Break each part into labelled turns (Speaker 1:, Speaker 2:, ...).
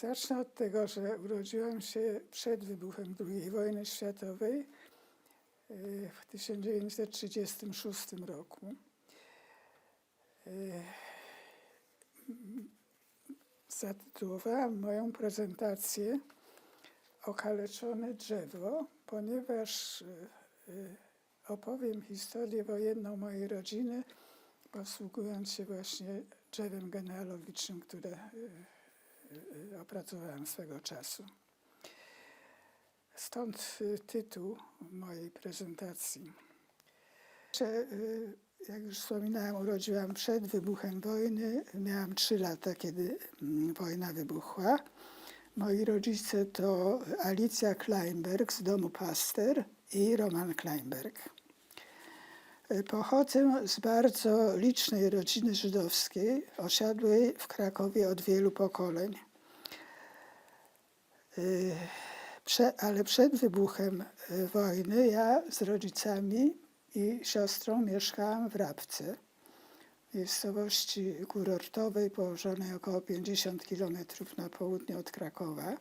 Speaker 1: Zacznę od tego, że urodziłam się przed wybuchem II wojny światowej w 1936 roku. Zatytułowałam moją prezentację „Okaleczone drzewo”, ponieważ opowiem historię wojenną mojej rodziny, posługując się właśnie drzewem genealogicznym, które opracowałam swego czasu. Stąd tytuł mojej prezentacji. Jak już wspominałam, urodziłam przed wybuchem wojny. Miałam 3 lata, kiedy wojna wybuchła. Moi rodzice to Alicja Kleinberg z domu Paster i Roman Kleinberg. Pochodzę z bardzo licznej rodziny żydowskiej, osiadłej w Krakowie od wielu pokoleń. Ale przed wybuchem wojny ja z rodzicami i siostrą mieszkałam w Rabce, miejscowości kurortowej położonej około 50 km na południe od Krakowa.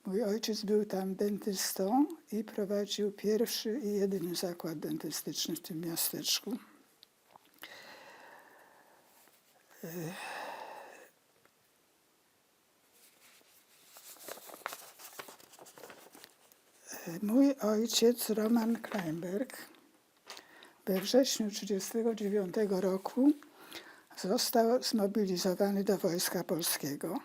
Speaker 1: Mój ojciec był tam dentystą i prowadził pierwszy i jedyny zakład dentystyczny w tym miasteczku. Mój ojciec, Roman Kleinberg, we wrześniu 1939 roku został zmobilizowany do Wojska Polskiego.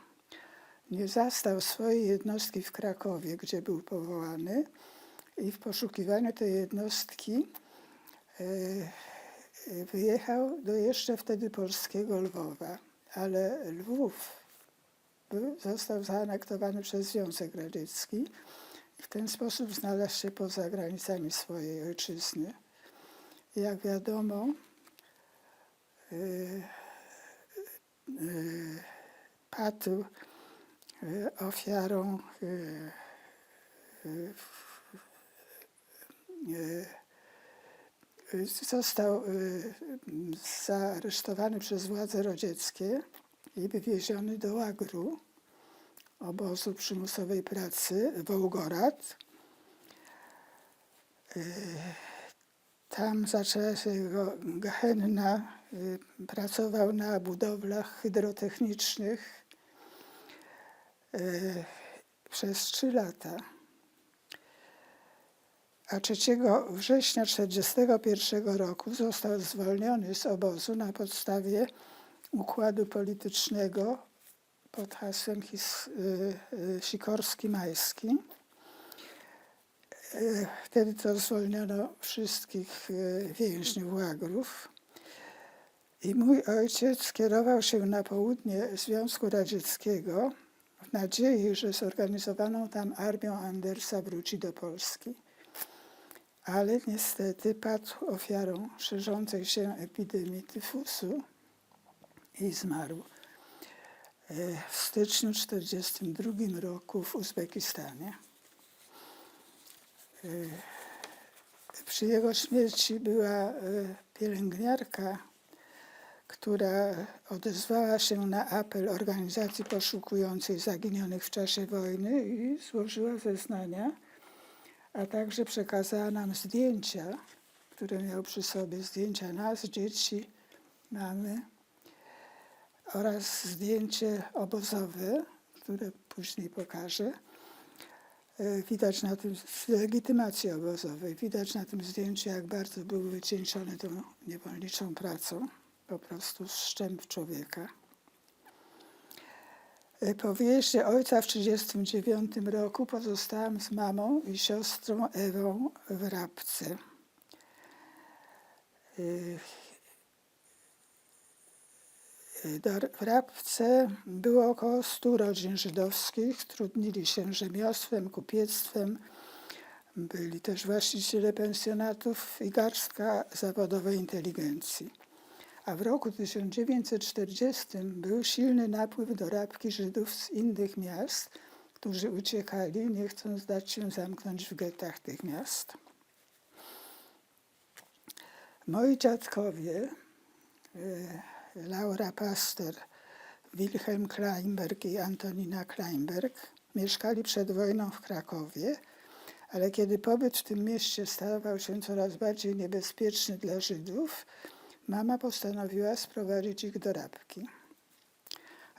Speaker 1: Nie zastał swojej jednostki w Krakowie, gdzie był powołany, i w poszukiwaniu tej jednostki wyjechał do jeszcze wtedy polskiego Lwowa, ale Lwów został zaanektowany przez Związek Radziecki i w ten sposób znalazł się poza granicami swojej ojczyzny. Jak wiadomo, padł ofiarą został zaaresztowany przez władze radzieckie i wywieziony do łagru, obozu przymusowej pracy Wołgorad. Tam zaczęła się jego gehenna. Pracował na budowlach hydrotechnicznych przez 3 lata. A 3 września 1941 roku został zwolniony z obozu na podstawie układu politycznego pod hasłem Sikorski-Majski. Wtedy to zwolniono wszystkich więźniów łagrów. I mój ojciec skierował się na południe Związku Radzieckiego w nadziei, że zorganizowaną tam armią Andersa wróci do Polski. Ale niestety padł ofiarą szerzącej się epidemii tyfusu i zmarł w styczniu 1942 roku w Uzbekistanie. Przy jego śmierci była pielęgniarka, która odezwała się na apel organizacji poszukującej zaginionych w czasie wojny i złożyła zeznania, a także przekazała nam zdjęcia, które miał przy sobie, zdjęcia nas, dzieci, mamy, oraz zdjęcie obozowe, które później pokażę. Widać na tym, z legitymacji obozowej, widać na tym zdjęciu, jak bardzo był wycieńczony tą niewolniczą pracą, po prostu szczęp człowieka. Po wyjeździe ojca w 1939 roku pozostałam z mamą i siostrą Ewą w Rabce. W Rabce było około 100 rodzin żydowskich, trudnili się rzemiosłem, kupiectwem, byli też właściciele pensjonatów i garstka zawodowej inteligencji. A w roku 1940 był silny napływ do Rabki Żydów z innych miast, którzy uciekali, nie chcąc dać się zamknąć w gettach tych miast. Moi dziadkowie, Laura Paster Wilhelm Kleinberg i Antonina Kleinberg mieszkali przed wojną w Krakowie, ale kiedy pobyt w tym mieście stawał się coraz bardziej niebezpieczny dla Żydów, mama postanowiła sprowadzić ich do Rabki.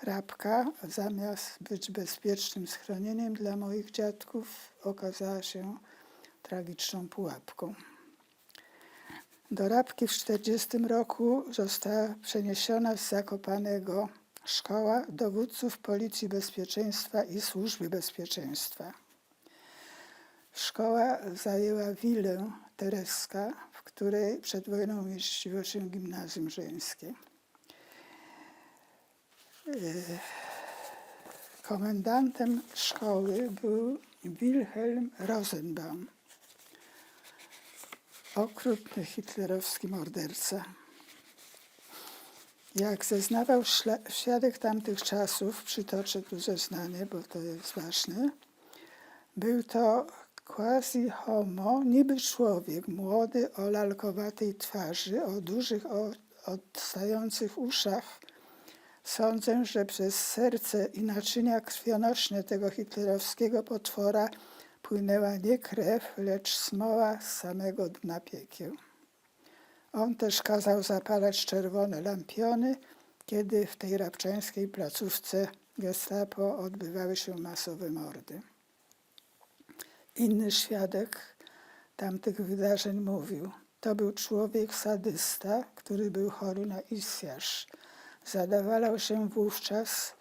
Speaker 1: Rabka, zamiast być bezpiecznym schronieniem dla moich dziadków, okazała się tragiczną pułapką. Do Rabki w 1940 roku została przeniesiona z Zakopanego szkoła dowódców Policji Bezpieczeństwa i Służby Bezpieczeństwa. Szkoła zajęła willę Tereska, w której przed wojną mieściło się gimnazjum żeńskie. Komendantem szkoły był Wilhelm Rosenbaum, okrutny hitlerowski morderca. Jak zeznawał świadek tamtych czasów, przytoczę tu zeznanie, bo to jest ważne, był to quasi homo, niby człowiek, młody, o lalkowatej twarzy, o dużych, odstających uszach. Sądzę, że przez serce i naczynia krwionośne tego hitlerowskiego potwora płynęła nie krew, lecz smoła z samego dna piekieł. On też kazał zapalać czerwone lampiony, kiedy w tej rabczańskiej placówce Gestapo odbywały się masowe mordy. Inny świadek tamtych wydarzeń mówił: to był człowiek sadysta, który był chory na isjasz. Zadawalał się wówczas,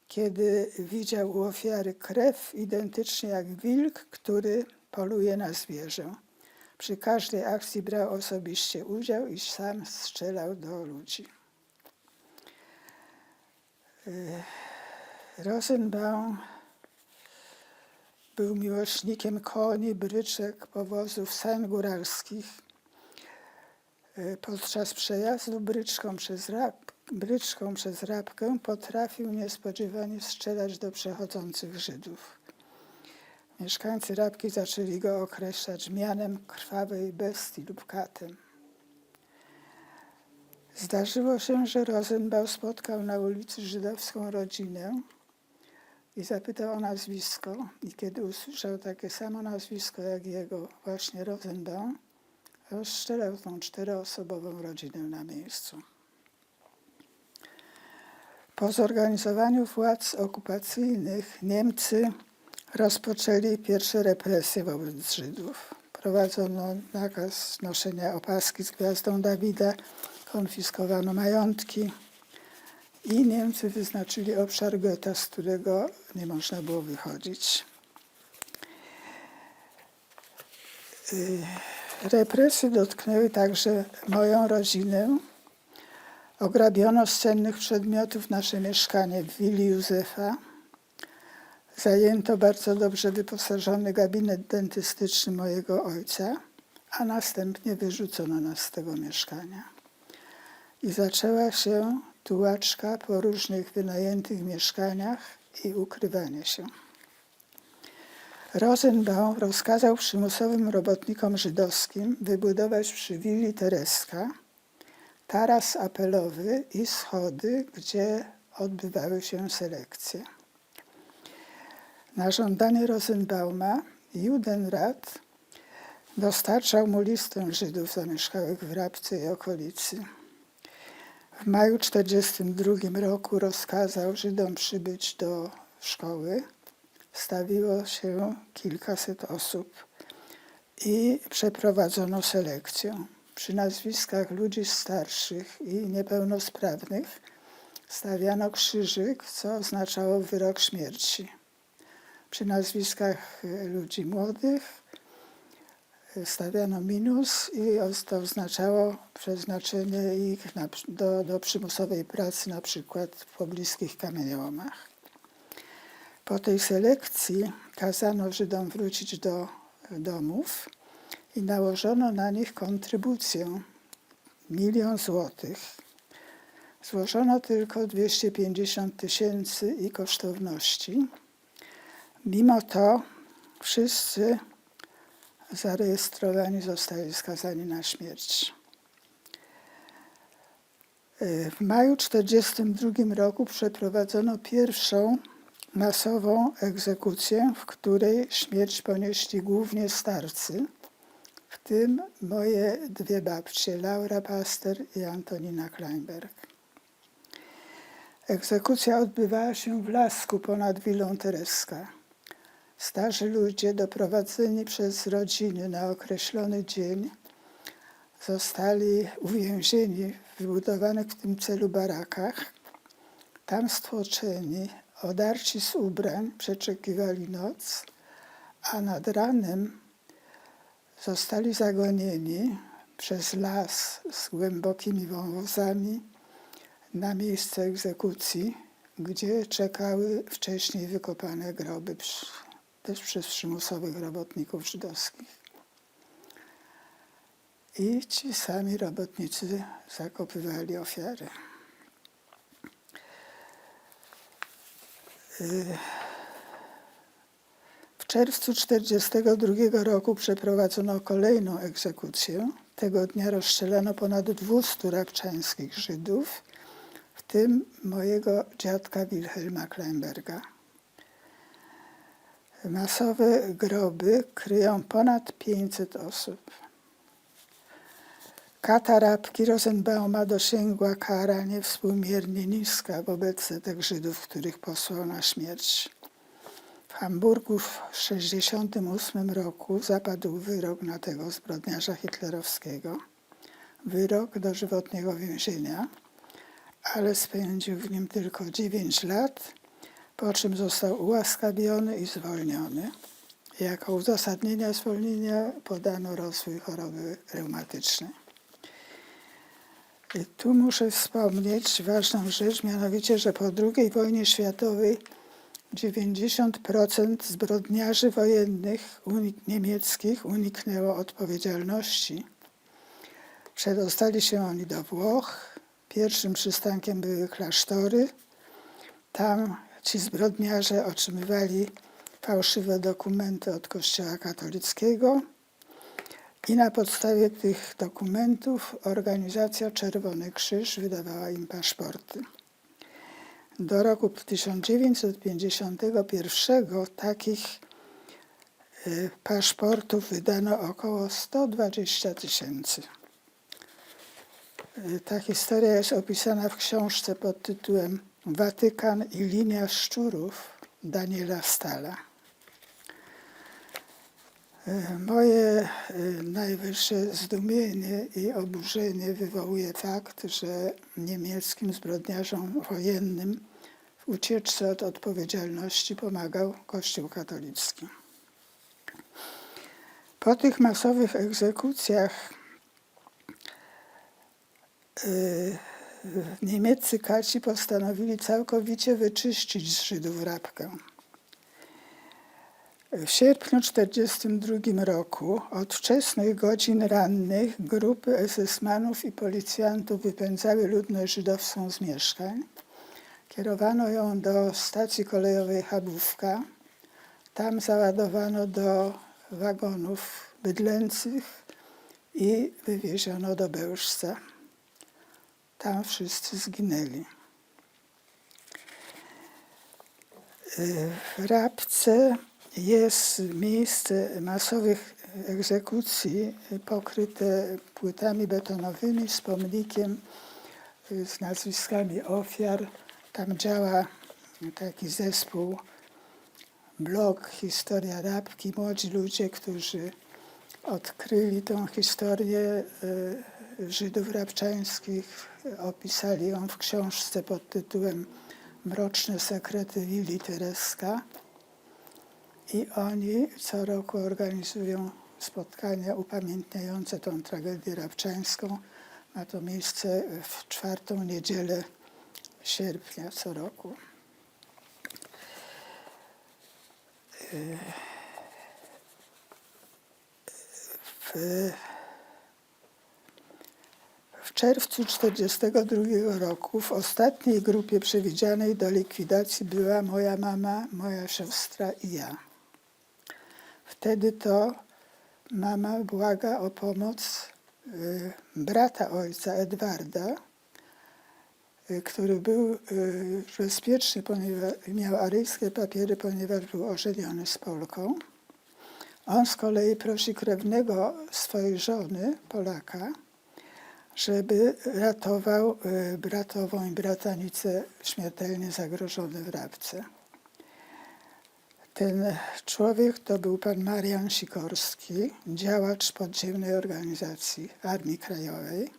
Speaker 1: kiedy widział u ofiary krew, identycznie jak wilk, który poluje na zwierzę. Przy każdej akcji brał osobiście udział i sam strzelał do ludzi. Rosenbaum był miłośnikiem koni, bryczek, powozów sań góralskich. Podczas przejazdu bryczką przez Rabkę potrafił niespodziewanie strzelać do przechodzących Żydów. Mieszkańcy Rabki zaczęli go określać mianem krwawej bestii lub katem. Zdarzyło się, że Rosenbaum spotkał na ulicy żydowską rodzinę i zapytał o nazwisko. I kiedy usłyszał takie samo nazwisko jak jego, właśnie Rosenbaum, rozstrzelał tą 4-osobową rodzinę na miejscu. Po zorganizowaniu władz okupacyjnych Niemcy rozpoczęli pierwsze represje wobec Żydów. Prowadzono nakaz noszenia opaski z gwiazdą Dawida, konfiskowano majątki i Niemcy wyznaczyli obszar getta, z którego nie można było wychodzić. Represje dotknęły także moją rodzinę. Ograbiono z cennych przedmiotów nasze mieszkanie w willi Józefa. Zajęto bardzo dobrze wyposażony gabinet dentystyczny mojego ojca, a następnie wyrzucono nas z tego mieszkania. I zaczęła się tułaczka po różnych wynajętych mieszkaniach i ukrywanie się. Rosenbaum rozkazał przymusowym robotnikom żydowskim wybudować przy willi Tereska taras apelowy i schody, gdzie odbywały się selekcje. Na żądanie Rosenbauma Judenrat dostarczał mu listę Żydów zamieszkałych w Rabce i okolicy. W maju 1942 roku rozkazał Żydom przybyć do szkoły. Stawiło się kilkaset osób i przeprowadzono selekcję. Przy nazwiskach ludzi starszych i niepełnosprawnych stawiano krzyżyk, co oznaczało wyrok śmierci. Przy nazwiskach ludzi młodych stawiano minus i to oznaczało przeznaczenie ich do przymusowej pracy, na przykład w pobliskich kamieniołomach. Po tej selekcji kazano Żydom wrócić do domów i nałożono na nich kontrybucję 1 000 000 złotych. Złożono tylko 250 000 i kosztowności. Mimo to wszyscy zarejestrowani zostali skazani na śmierć. W maju 1942 roku przeprowadzono pierwszą masową egzekucję, w której śmierć ponieśli głównie starcy, w tym moje dwie babcie, Laura Paster i Antonina Kleinberg. Egzekucja odbywała się w Lasku ponad willą Tereska. Starzy ludzie doprowadzeni przez rodziny na określony dzień zostali uwięzieni w wybudowanych w tym celu barakach. Tam stłoczeni, odarci z ubrań, przeczekiwali noc, a nad ranem zostali zagonieni przez las z głębokimi wąwozami na miejsce egzekucji, gdzie czekały wcześniej wykopane groby, też przez przymusowych robotników żydowskich. I ci sami robotnicy zakopywali ofiary. W czerwcu 1942 roku przeprowadzono kolejną egzekucję. Tego dnia rozstrzelano ponad 200 rabczańskich Żydów, w tym mojego dziadka Wilhelma Kleinberga. Masowe groby kryją ponad 500 osób. Kata Rabki Rosenbauma dosięgła kara niewspółmiernie niska wobec setek Żydów, których posłał na śmierć. W Hamburgu w 1968 roku zapadł wyrok na tego zbrodniarza hitlerowskiego. Wyrok dożywotniego więzienia, ale spędził w nim tylko 9 lat, po czym został ułaskawiony i zwolniony. Jako uzasadnienie zwolnienia podano rozwój choroby reumatycznej. I tu muszę wspomnieć ważną rzecz, mianowicie, że po II wojnie światowej 90% zbrodniarzy wojennych niemieckich uniknęło odpowiedzialności. Przedostali się oni do Włoch. Pierwszym przystankiem były klasztory. Tam ci zbrodniarze otrzymywali fałszywe dokumenty od Kościoła katolickiego i na podstawie tych dokumentów organizacja Czerwony Krzyż wydawała im paszporty. Do roku 1951 takich paszportów wydano około 120 000. Ta historia jest opisana w książce pod tytułem Watykan i linia szczurów Daniela Stala. Moje najwyższe zdumienie i oburzenie wywołuje fakt, że niemieckim zbrodniarzom wojennym w ucieczce od odpowiedzialności pomagał Kościół katolicki. Po tych masowych egzekucjach niemieccy kaci postanowili całkowicie wyczyścić z Żydów Rabkę. W sierpniu 1942 roku od wczesnych godzin rannych grupy SS-manów i policjantów wypędzały ludność żydowską z mieszkań. Kierowano ją do stacji kolejowej Chabówka. Tam załadowano do wagonów bydlęcych i wywieziono do Bełżca. Tam wszyscy zginęli. W Rabce jest miejsce masowych egzekucji pokryte płytami betonowymi z pomnikiem z nazwiskami ofiar. Tam działa taki zespół, blog Historia Rabki. Młodzi ludzie, którzy odkryli tą historię Żydów rabczańskich, opisali ją w książce pod tytułem Mroczne sekrety willi Tereska. I oni co roku organizują spotkania upamiętniające tą tragedię rabczańską. Ma to miejsce w 4. niedzielę sierpnia co roku. W czerwcu 1942 roku w ostatniej grupie przewidzianej do likwidacji była moja mama, moja siostra i ja. Wtedy to mama błaga o pomoc brata ojca Edwarda, który był bezpieczny, ponieważ miał aryjskie papiery, ponieważ był ożeniony z Polką. On z kolei prosi krewnego swojej żony, Polaka, żeby ratował bratową i bratanicę śmiertelnie zagrożone w Rabce. Ten człowiek to był pan Marian Sikorski, działacz podziemnej organizacji Armii Krajowej.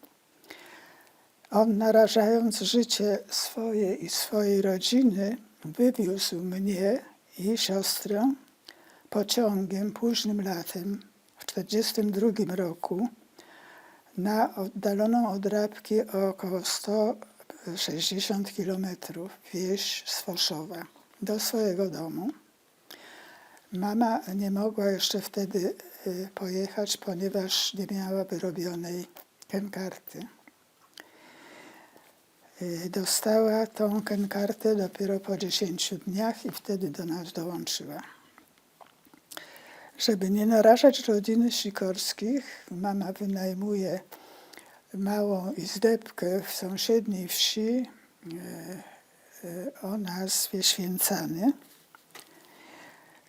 Speaker 1: On, narażając życie swoje i swojej rodziny, wywiózł mnie i siostrę pociągiem późnym latem w 1942 roku na oddaloną od Rabki o około 160 kilometrów wieś Swoszowa do swojego domu. Mama nie mogła jeszcze wtedy pojechać, ponieważ nie miała wyrobionej kenkarty. Dostała tą kenkartę dopiero po 10 dniach i wtedy do nas dołączyła. Żeby nie narażać rodziny Sikorskich, mama wynajmuje małą izdebkę w sąsiedniej wsi o nazwie Święcany.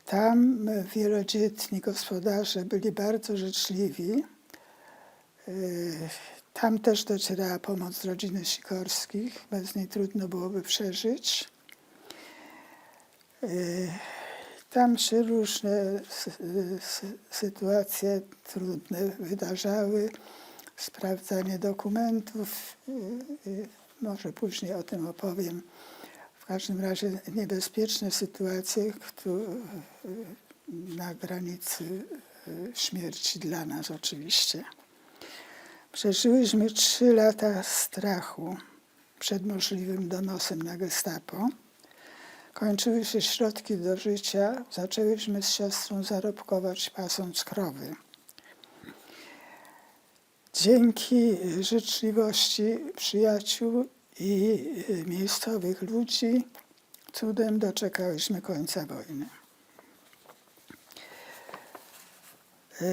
Speaker 1: Tam wielodzietni gospodarze byli bardzo życzliwi. Tam też docierała pomoc rodziny Sikorskich. Bez niej trudno byłoby przeżyć. Tam się różne sytuacje trudne wydarzały. Sprawdzanie dokumentów. Może później o tym opowiem. W każdym razie niebezpieczne sytuacje na granicy śmierci dla nas oczywiście. Przeżyłyśmy 3 lata strachu przed możliwym donosem na Gestapo. Kończyły się środki do życia. Zaczęłyśmy z siostrą zarobkować pasąc krowy. Dzięki życzliwości przyjaciół i miejscowych ludzi cudem doczekałyśmy końca wojny.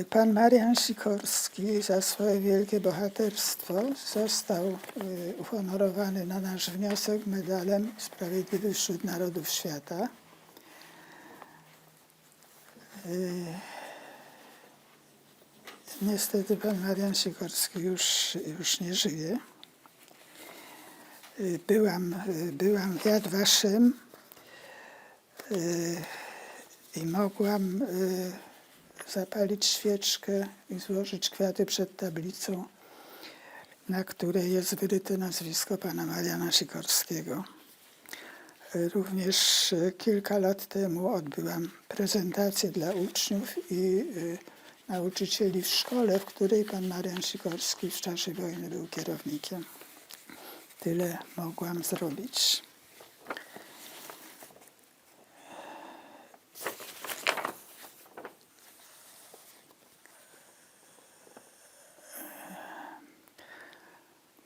Speaker 1: Pan Marian Sikorski za swoje wielkie bohaterstwo został uhonorowany na nasz wniosek medalem Sprawiedliwy wśród Narodów Świata. Niestety pan Marian Sikorski już nie żyje. Byłam w Yad Vashem i mogłam zapalić świeczkę i złożyć kwiaty przed tablicą, na której jest wyryte nazwisko pana Mariana Sikorskiego. Również kilka lat temu odbyłam prezentację dla uczniów i nauczycieli w szkole, w której pan Marian Sikorski w czasie wojny był kierownikiem. Tyle mogłam zrobić.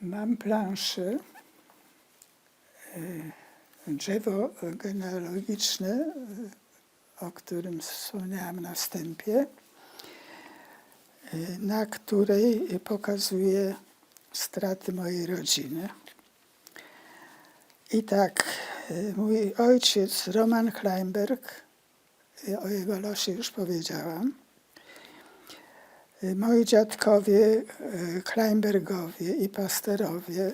Speaker 1: Mam planszę, drzewo genealogiczne, o którym wspomniałam na wstępie, na której pokazuję straty mojej rodziny. I tak, mój ojciec Roman Kleinberg, o jego losie już powiedziałam. Moi dziadkowie Kleinbergowie i Pasterowie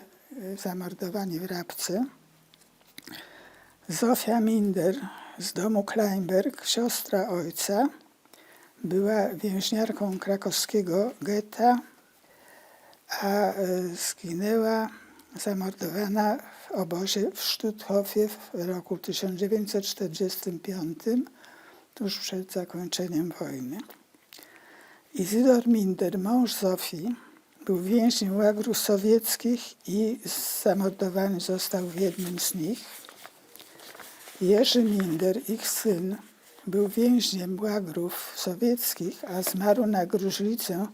Speaker 1: zamordowani w Rabce. Zofia Minder z domu Kleinberg, siostra ojca, była więźniarką krakowskiego getta, a zginęła zamordowana w obozie w Stutthofie w roku 1945, tuż przed zakończeniem wojny. Izydor Minder, mąż Zofii, był więźniem łagrów sowieckich i zamordowany został w jednym z nich. Jerzy Minder, ich syn, był więźniem łagrów sowieckich, a zmarł na gruźlicę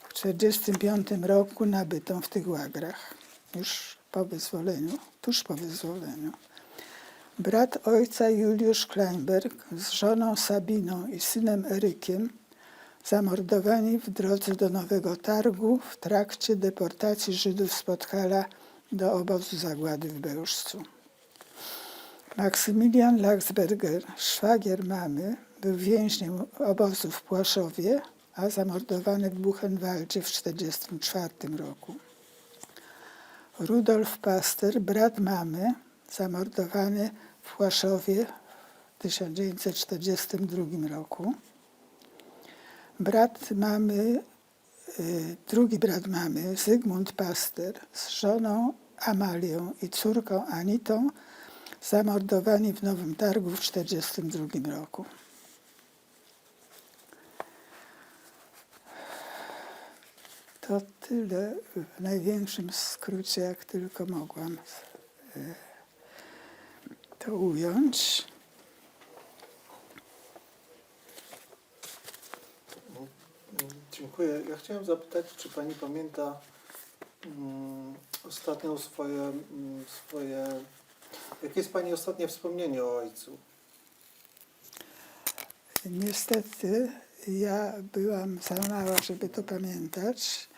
Speaker 1: w 1945 roku nabytą w tych łagrach, już po wyzwoleniu, tuż po wyzwoleniu. Brat ojca Juliusz Kleinberg z żoną Sabiną i synem Erykiem zamordowani w drodze do Nowego Targu w trakcie deportacji Żydów z Podhala do obozu zagłady w Bełżcu. Maksymilian Lachsberger, szwagier mamy, był więźniem obozu w Płaszowie, a zamordowany w Buchenwaldzie w 1944 roku. Rudolf Paster, brat mamy, zamordowany w Płaszowie w 1942 roku. Drugi brat mamy, Zygmunt Paster, z żoną Amalią i córką Anitą, zamordowani w Nowym Targu w 1942 roku. To tyle w największym skrócie, jak tylko mogłam to ująć.
Speaker 2: Dziękuję. Ja chciałem zapytać, czy pani pamięta ostatnią jakie jest pani ostatnie wspomnienie o ojcu?
Speaker 1: Niestety ja byłam za mała, żeby to pamiętać.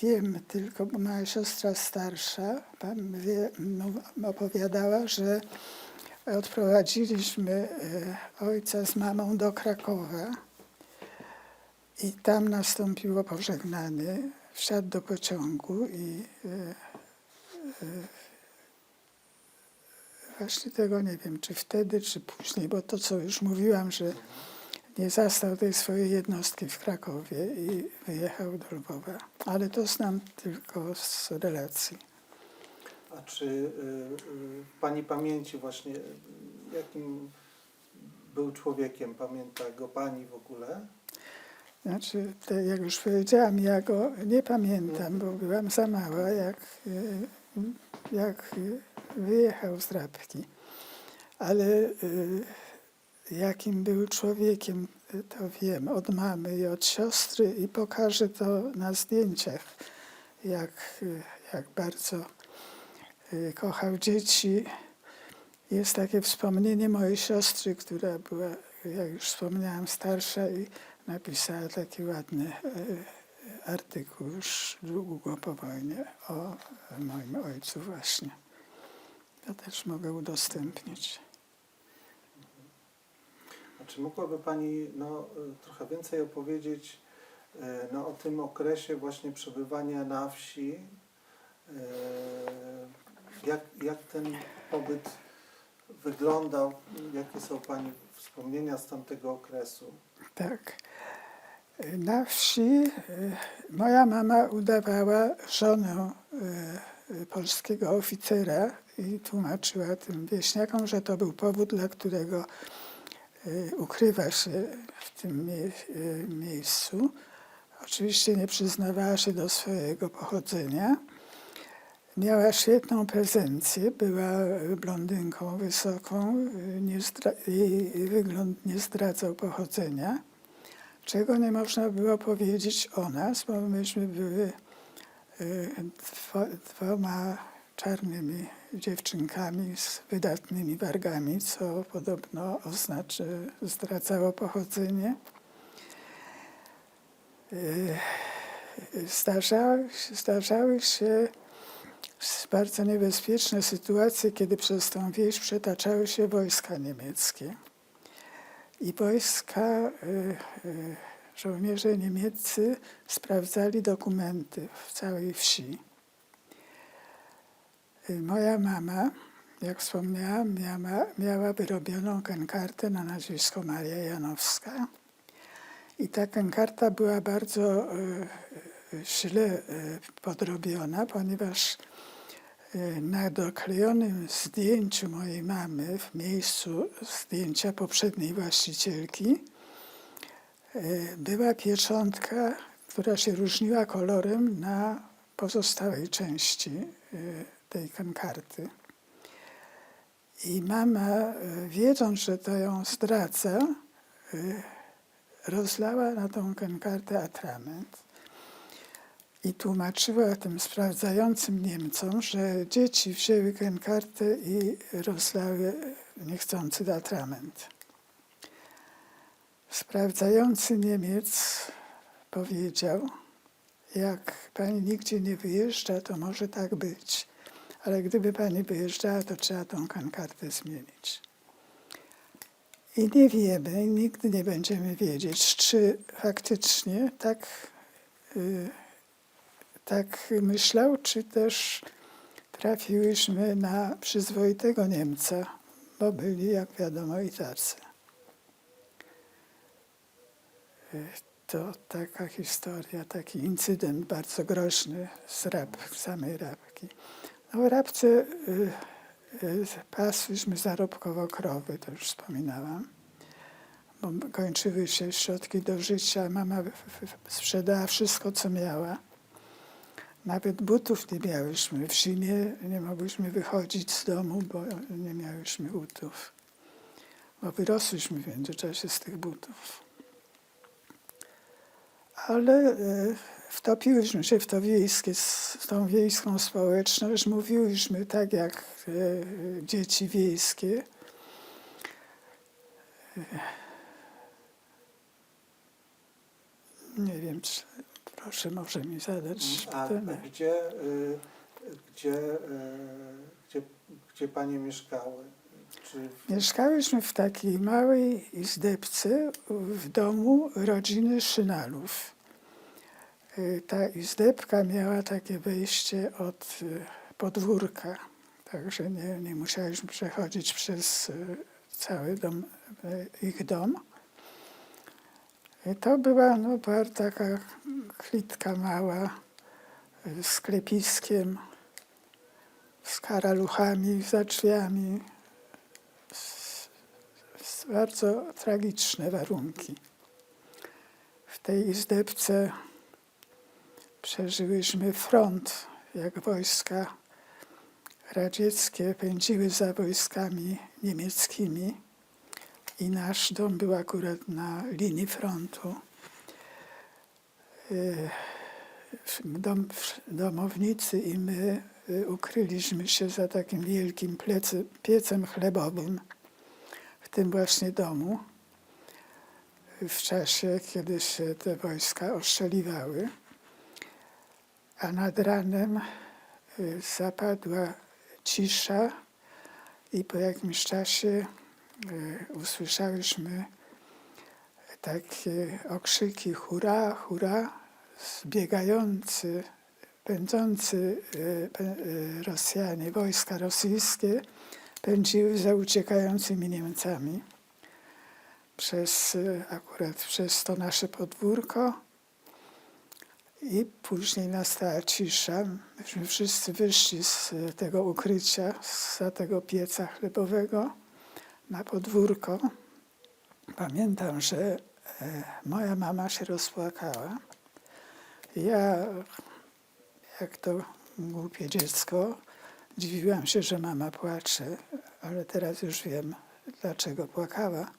Speaker 1: Wiem tylko, bo moja siostra starsza opowiadała, że odprowadziliśmy ojca z mamą do Krakowa i tam nastąpiło pożegnanie. Wsiadł do pociągu i właśnie tego nie wiem, czy wtedy, czy później, bo to, co już mówiłam, że nie zastał tej swojej jednostki w Krakowie i wyjechał do Lwowa. Ale to znam tylko z relacji.
Speaker 2: A czy w pani pamięci właśnie, jakim był człowiekiem? Pamięta go pani w ogóle?
Speaker 1: Znaczy, jak już powiedziałam, ja go nie pamiętam, bo byłam za mała, jak wyjechał z Rabki. Ale jakim był człowiekiem, to wiem od mamy i od siostry i pokażę to na zdjęciach, jak bardzo kochał dzieci. Jest takie wspomnienie mojej siostry, która była, jak już wspomniałam, starsza i napisała taki ładny artykuł już długo po wojnie o moim ojcu właśnie. To też mogę udostępnić.
Speaker 2: Czy mogłaby pani trochę więcej opowiedzieć o tym okresie właśnie przebywania na wsi? Jak ten pobyt wyglądał? Jakie są pani wspomnienia z tamtego okresu?
Speaker 1: Tak. Na wsi moja mama udawała żonę polskiego oficera i tłumaczyła tym wieśniakom, że to był powód, dla którego ukrywa się w tym miejscu. Oczywiście nie przyznawała się do swojego pochodzenia. Miała świetną prezencję, była blondynką wysoką, jej wygląd nie zdradzał pochodzenia, czego nie można było powiedzieć o nas, bo myśmy były dwoma czarnymi dziewczynkami z wydatnymi wargami, co podobno zdradzało pochodzenie. Zdarzały się bardzo niebezpieczne sytuacje, kiedy przez tą wieś przetaczały się wojska niemieckie. I żołnierze niemieccy sprawdzali dokumenty w całej wsi. Moja mama, jak wspomniałam, miała wyrobioną kenkartę na nazwisko Maria Janowska. I ta kenkarta była bardzo źle podrobiona, ponieważ na doklejonym zdjęciu mojej mamy w miejscu zdjęcia poprzedniej właścicielki była pieczątka, która się różniła kolorem na pozostałej części tej kenkarty. I mama, wiedząc, że to ją zdradza, rozlała na tą kenkartę atrament i tłumaczyła tym sprawdzającym Niemcom, że dzieci wzięły kenkartę i rozlały niechcący atrament. Sprawdzający Niemiec powiedział, jak pani nigdzie nie wyjeżdża, to może tak być, ale gdyby pani wyjeżdżała, to trzeba tą kankartę zmienić. I nie wiemy, nigdy nie będziemy wiedzieć, czy faktycznie tak myślał, czy też trafiłyśmy na przyzwoitego Niemca, bo byli, jak wiadomo, i tacy. To taka historia, taki incydent bardzo groźny z samej Rabki. No, w Rabce pasłyśmy zarobkowo krowy, to już wspominałam, bo kończyły się środki do życia. Mama sprzedała wszystko, co miała. Nawet butów nie miałyśmy. W zimie nie mogłyśmy wychodzić z domu, bo nie miałyśmy butów. Bo wyrosłyśmy w międzyczasie z tych butów. Ale wtopiłyśmy się w to wiejskie, z tą wiejską społeczność. Mówiłyśmy tak jak dzieci wiejskie. Nie wiem, czy proszę może mi zadać
Speaker 2: A
Speaker 1: pytanie.
Speaker 2: gdzie panie mieszkały? Czy
Speaker 1: Mieszkałyśmy w takiej małej izdebce w domu rodziny Szynalów. Ta izdebka miała takie wejście od podwórka, także nie musiałyśmy przechodzić przez cały dom, ich dom. I to była taka klitka mała z sklepiskiem, z karaluchami za drzwiami. Bardzo tragiczne warunki. W tej izdebce przeżyłyśmy front, jak wojska radzieckie pędziły za wojskami niemieckimi i nasz dom był akurat na linii frontu. Domownicy i my ukryliśmy się za takim wielkim piecem chlebowym w tym właśnie domu w czasie, kiedy się te wojska ostrzeliwały. A nad ranem zapadła cisza i po jakimś czasie usłyszałyśmy takie okrzyki hurra, hurra, zbiegający, pędzący Rosjanie, wojska rosyjskie pędziły za uciekającymi Niemcami akurat przez to nasze podwórko. I później nastała cisza. Myśmy wszyscy wyszli z tego ukrycia, zza tego pieca chlebowego na podwórko. Pamiętam, że moja mama się rozpłakała. Ja, jak to głupie dziecko, dziwiłam się, że mama płacze, ale teraz już wiem, dlaczego płakała.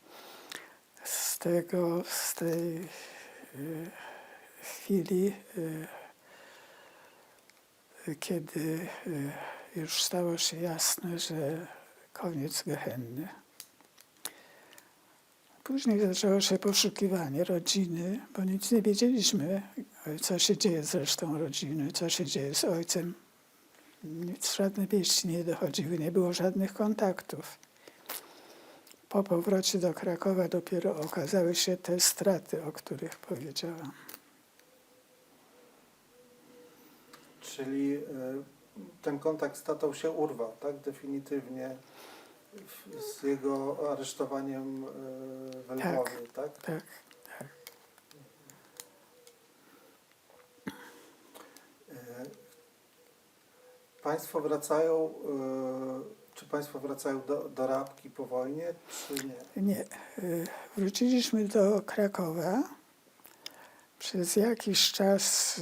Speaker 1: Z tej chwili, kiedy już stało się jasne, że koniec gehenny. Później zaczęło się poszukiwanie rodziny, bo nic nie wiedzieliśmy, co się dzieje z resztą rodziny, co się dzieje z ojcem. Żadne wieści nie dochodziły, nie było żadnych kontaktów. Po powrocie do Krakowa dopiero okazały się te straty, o których powiedziałam.
Speaker 2: Czyli ten kontakt z tatą się urwał, tak? Definitywnie z jego aresztowaniem w Lwowie, tak?
Speaker 1: Tak.
Speaker 2: Państwo wracają, czy państwo wracają do Rabki po wojnie, czy nie?
Speaker 1: Nie. Wróciliśmy do Krakowa. Przez jakiś czas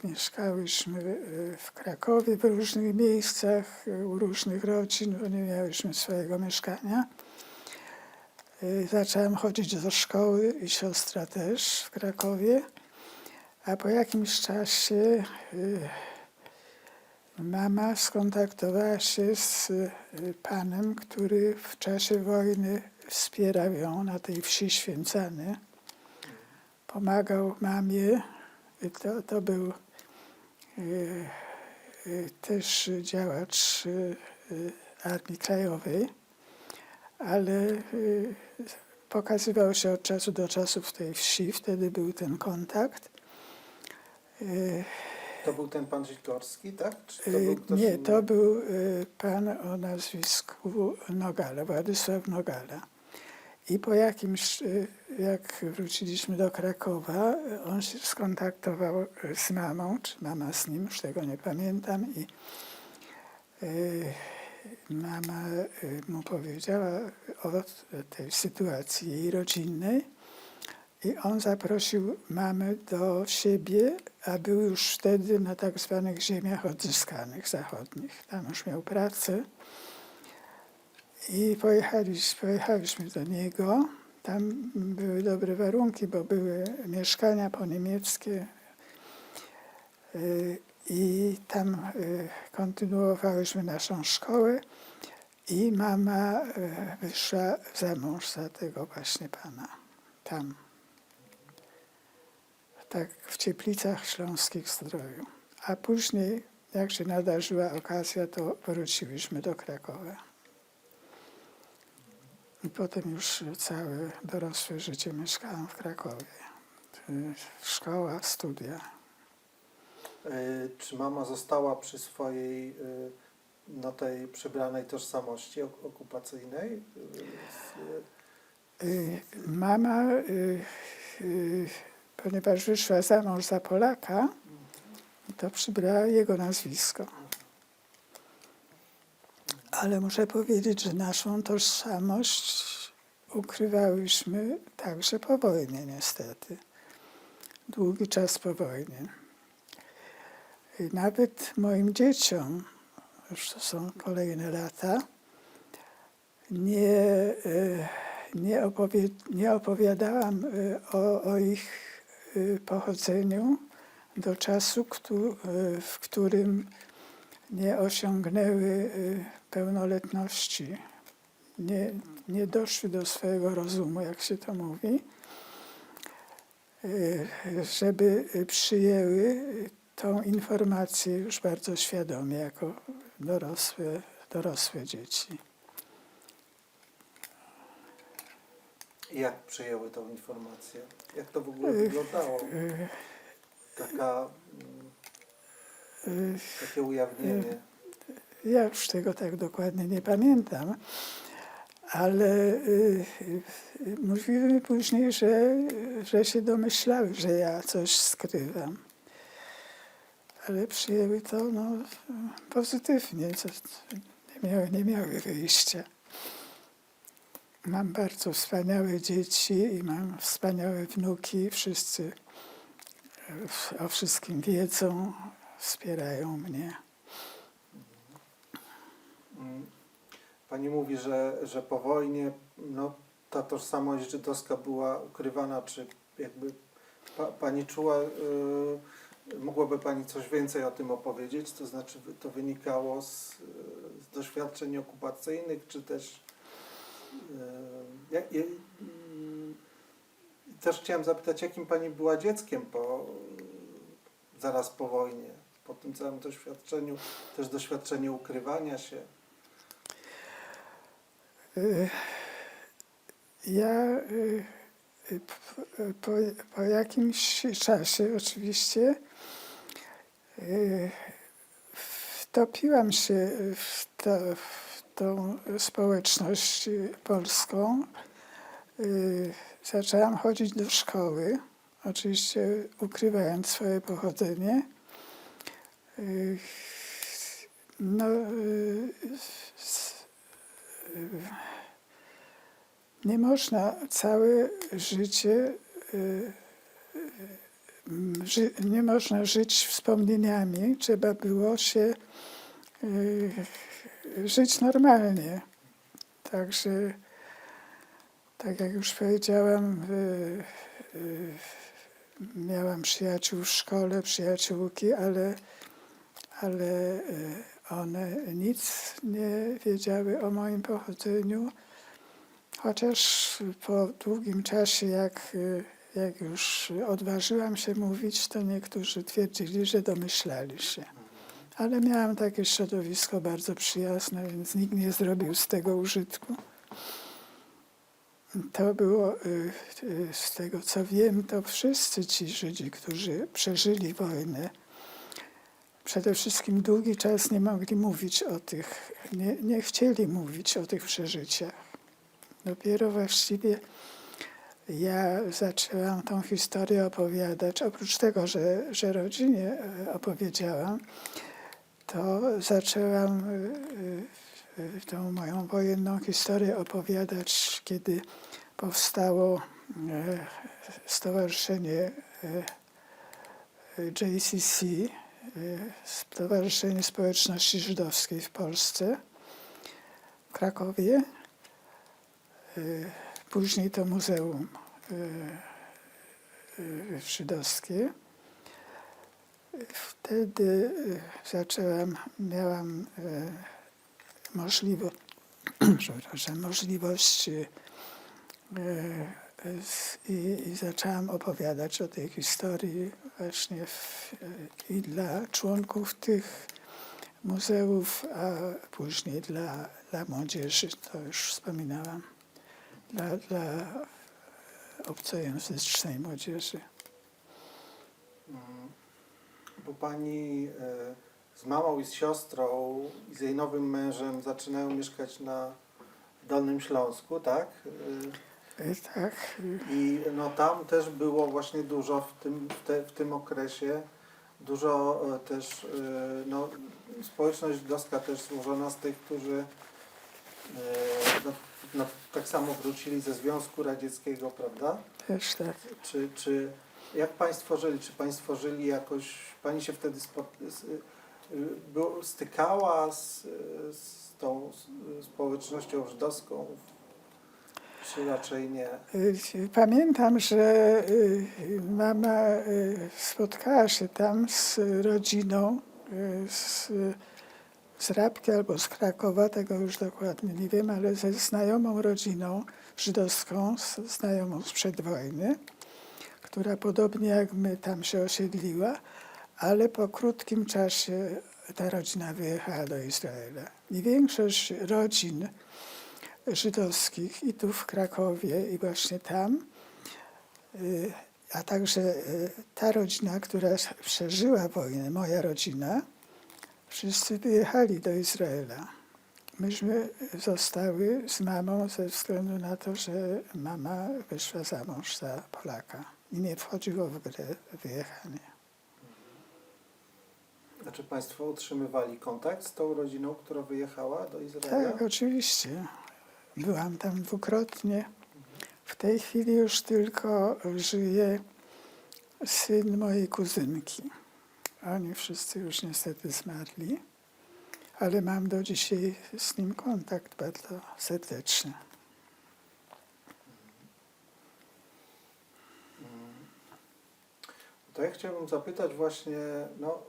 Speaker 1: mieszkałyśmy w Krakowie, w różnych miejscach, u różnych rodzin, bo nie miałyśmy swojego mieszkania. Zaczęłam chodzić do szkoły i siostra też w Krakowie, a po jakimś czasie mama skontaktowała się z panem, który w czasie wojny wspierał ją na tej wsi Święcany. Pomagał mamie. To był też działacz Armii Krajowej, ale pokazywał się od czasu do czasu w tej wsi, wtedy był ten kontakt.
Speaker 2: To był ten pan Sikorski, tak? Czy to był ktoś
Speaker 1: Nie,
Speaker 2: inny?
Speaker 1: to był pan o nazwisku Nogala, Władysław Nogala. I po jakimś, jak wróciliśmy do Krakowa, on się skontaktował z mamą, czy mama z nim, już tego nie pamiętam, i mama mu powiedziała o tej sytuacji jej rodzinnej i on zaprosił mamę do siebie, a był już wtedy na tak zwanych ziemiach odzyskanych zachodnich. Tam już miał pracę i pojechaliśmy do niego. Tam były dobre warunki, bo były mieszkania poniemieckie i tam kontynuowałyśmy naszą szkołę i mama wyszła za mąż za tego właśnie pana tam. Tak w Cieplicach Śląskich Zdroju. A później, jak się nadarzyła okazja, to wróciliśmy do Krakowa. I potem już całe dorosłe życie mieszkałam w Krakowie. Szkoła, studia.
Speaker 2: Czy mama została przy swojej, no tej przybranej tożsamości okupacyjnej?
Speaker 1: Mama, ponieważ wyszła za mąż za Polaka, to przybrała jego nazwisko. Ale muszę powiedzieć, że naszą tożsamość ukrywałyśmy także po wojnie niestety. Długi czas po wojnie. I nawet moim dzieciom, już to są kolejne lata, nie opowiadałam o ich pochodzeniu do czasu, w którym nie osiągnęły pełnoletności, nie doszły do swojego rozumu, jak się to mówi, żeby przyjęły tą informację już bardzo świadomie, jako dorosłe dzieci.
Speaker 2: Jak przyjęły tą informację? Jak to w ogóle wyglądało? Takie ujawnienie.
Speaker 1: Ja już tego tak dokładnie nie pamiętam, ale mówiły później, że się domyślały, że ja coś skrywam. Ale przyjęły to pozytywnie, nie miały wyjścia. Mam bardzo wspaniałe dzieci i mam wspaniałe wnuki. Wszyscy o wszystkim wiedzą, wspierają mnie.
Speaker 2: Pani mówi, że po wojnie ta tożsamość żydowska była ukrywana, czy jakby pani czuła, mogłaby pani coś więcej o tym opowiedzieć? To znaczy to wynikało z doświadczeń okupacyjnych, czy też też chciałem zapytać, jakim pani była dzieckiem zaraz po wojnie, po tym całym doświadczeniu, też doświadczeniu ukrywania się?
Speaker 1: Ja po jakimś czasie oczywiście wtopiłam się w tą społeczność polską. Zaczęłam chodzić do szkoły, oczywiście ukrywając swoje pochodzenie. Nie można całe życie, nie można żyć wspomnieniami, trzeba było się żyć normalnie. Także, tak jak już powiedziałam, miałam przyjaciół w szkole, przyjaciółki, ale one nic nie wiedziały o moim pochodzeniu. Chociaż po długim czasie, jak jak już odważyłam się mówić, to niektórzy twierdzili, że domyślali się. Ale miałam takie środowisko bardzo przyjazne, więc nikt nie zrobił z tego użytku. To było, z tego co wiem, to wszyscy ci Żydzi, którzy przeżyli wojnę, przede wszystkim długi czas nie mogli mówić o tych, nie chcieli mówić o tych przeżyciach. Dopiero właściwie ja zaczęłam tą historię opowiadać. Oprócz tego, że rodzinie opowiedziałam, to zaczęłam tą moją wojenną historię opowiadać, kiedy powstało stowarzyszenie JCC, Stowarzyszenie Społeczności Żydowskiej w Polsce, w Krakowie. Później to Muzeum Żydowskie. Wtedy miałam możliwość i zaczęłam opowiadać o tej historii właśnie i dla członków tych muzeów, a później dla młodzieży, to już wspominałam, dla obcojęzycznej młodzieży.
Speaker 2: Bo pani z mamą i z siostrą i z jej nowym mężem zaczynają mieszkać na Dolnym Śląsku, tak?
Speaker 1: Tak.
Speaker 2: I no tam też było właśnie dużo w tym okresie, dużo też, no, społeczność żydowska też złożona z tych, którzy no, tak samo wrócili ze Związku Radzieckiego, prawda?
Speaker 1: Też tak.
Speaker 2: Jak Państwo żyli? Czy Państwo żyli jakoś, Pani się wtedy stykała z tą społecznością żydowską? Czy raczej nie?
Speaker 1: Pamiętam, że mama spotkała się tam z rodziną z Rabki albo z Krakowa, tego już dokładnie nie wiem, ale ze znajomą rodziną żydowską, znajomą sprzed wojny, która podobnie jak my tam się osiedliła, ale po krótkim czasie ta rodzina wyjechała do Izraela. I większość rodzin żydowskich i tu w Krakowie i właśnie tam, a także ta rodzina, która przeżyła wojnę, moja rodzina, wszyscy wyjechali do Izraela. Myśmy zostały z mamą ze względu na to, że mama wyszła za mąż za Polaka i nie wchodziło w grę wyjechanie.
Speaker 2: Znaczy Państwo utrzymywali kontakt z tą rodziną, która wyjechała do Izraela?
Speaker 1: Tak, oczywiście. Byłam tam dwukrotnie. W tej chwili już tylko żyje syn mojej kuzynki. Oni wszyscy już niestety zmarli, ale mam do dzisiaj z nim kontakt bardzo serdeczny.
Speaker 2: To ja chciałbym zapytać właśnie no,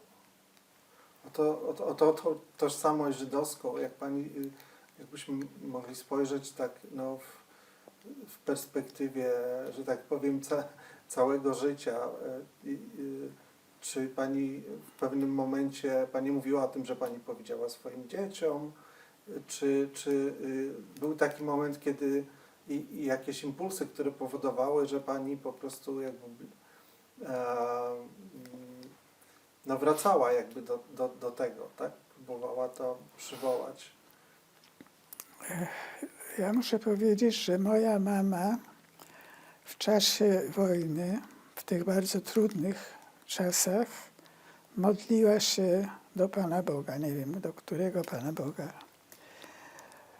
Speaker 2: o tą tożsamość żydowską. Jakbyśmy mogli spojrzeć tak no, w perspektywie, że tak powiem, całego życia. Czy Pani w pewnym momencie, Pani mówiła o tym, że Pani powiedziała swoim dzieciom, czy był taki moment, kiedy i jakieś impulsy, które powodowały, że Pani po prostu jakby no wracała jakby do tego, tak? Próbowała to przywołać.
Speaker 1: Ja muszę powiedzieć, że moja mama w czasie wojny, w tych bardzo trudnych czasach, modliła się do Pana Boga. Nie wiem, do którego Pana Boga.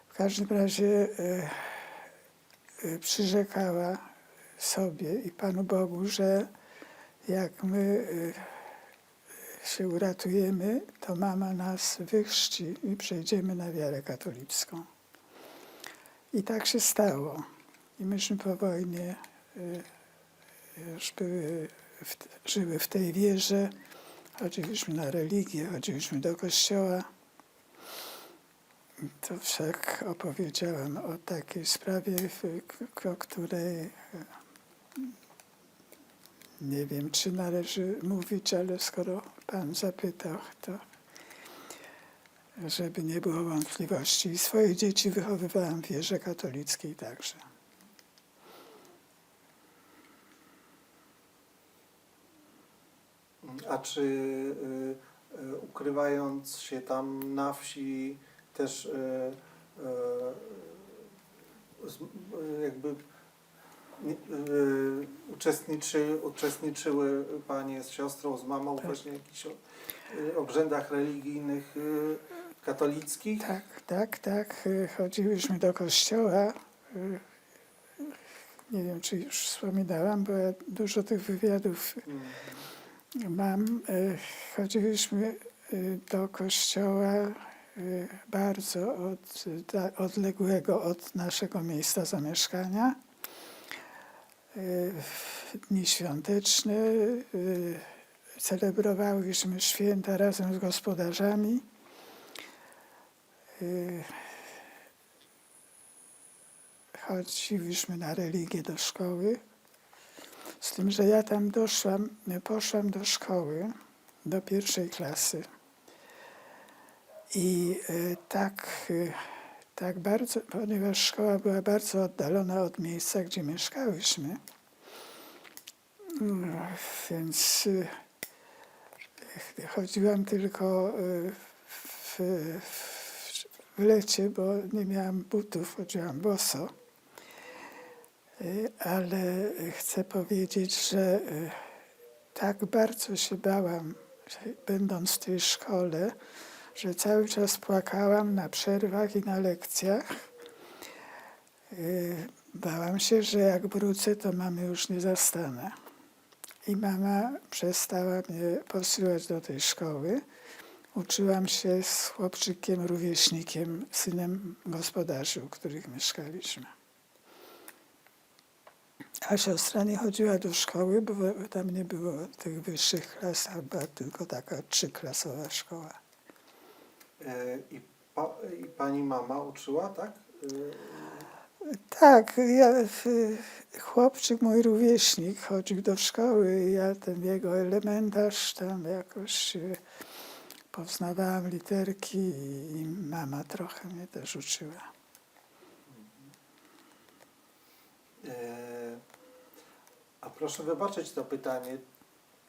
Speaker 1: W każdym razie przyrzekała sobie i Panu Bogu, że jak my się uratujemy, to mama nas wychrzci i przejdziemy na wiarę katolicką. I tak się stało. I myśmy po wojnie już żyły w tej wierze, chodziliśmy na religię, chodziliśmy do kościoła. To wszak opowiedziałam o takiej sprawie, o której Nie wiem, czy należy mówić, ale skoro pan zapytał, to żeby nie było wątpliwości. I swoje dzieci wychowywałam w wierze katolickiej także.
Speaker 2: A czy ukrywając się tam na wsi też jakby uczestniczyły Panie z siostrą, z mamą
Speaker 1: Tak.
Speaker 2: właśnie w jakichś obrzędach religijnych katolickich?
Speaker 1: Tak. Chodziłyśmy do kościoła. Nie wiem, czy już wspominałam, bo ja dużo tych wywiadów mam. Chodziliśmy do kościoła bardzo odległego od naszego miejsca zamieszkania. W dni świąteczne celebrowałyśmy święta razem z gospodarzami. Chodziliśmy na religię do szkoły. Z tym, że ja tam poszłam do szkoły, do 1. klasy. I tak bardzo, ponieważ szkoła była bardzo oddalona od miejsca, gdzie mieszkałyśmy, więc chodziłam tylko w lecie, bo nie miałam butów, chodziłam boso. Ale chcę powiedzieć, że tak bardzo się bałam, będąc w tej szkole, że cały czas płakałam na przerwach i na lekcjach. Bałam się, że jak wrócę, to mamy już nie zastanę. I mama przestała mnie posyłać do tej szkoły. Uczyłam się z chłopczykiem, rówieśnikiem, synem gospodarzy, u których mieszkaliśmy. A siostra nie chodziła do szkoły, bo tam nie było tych wyższych klas, a była tylko taka 3-klasowa szkoła.
Speaker 2: I Pani mama uczyła, tak?
Speaker 1: Tak, chłopczyk, mój rówieśnik, chodził do szkoły i ja ten jego elementarz tam jakoś poznawałam literki i mama trochę mnie też uczyła.
Speaker 2: A proszę wybaczyć to pytanie.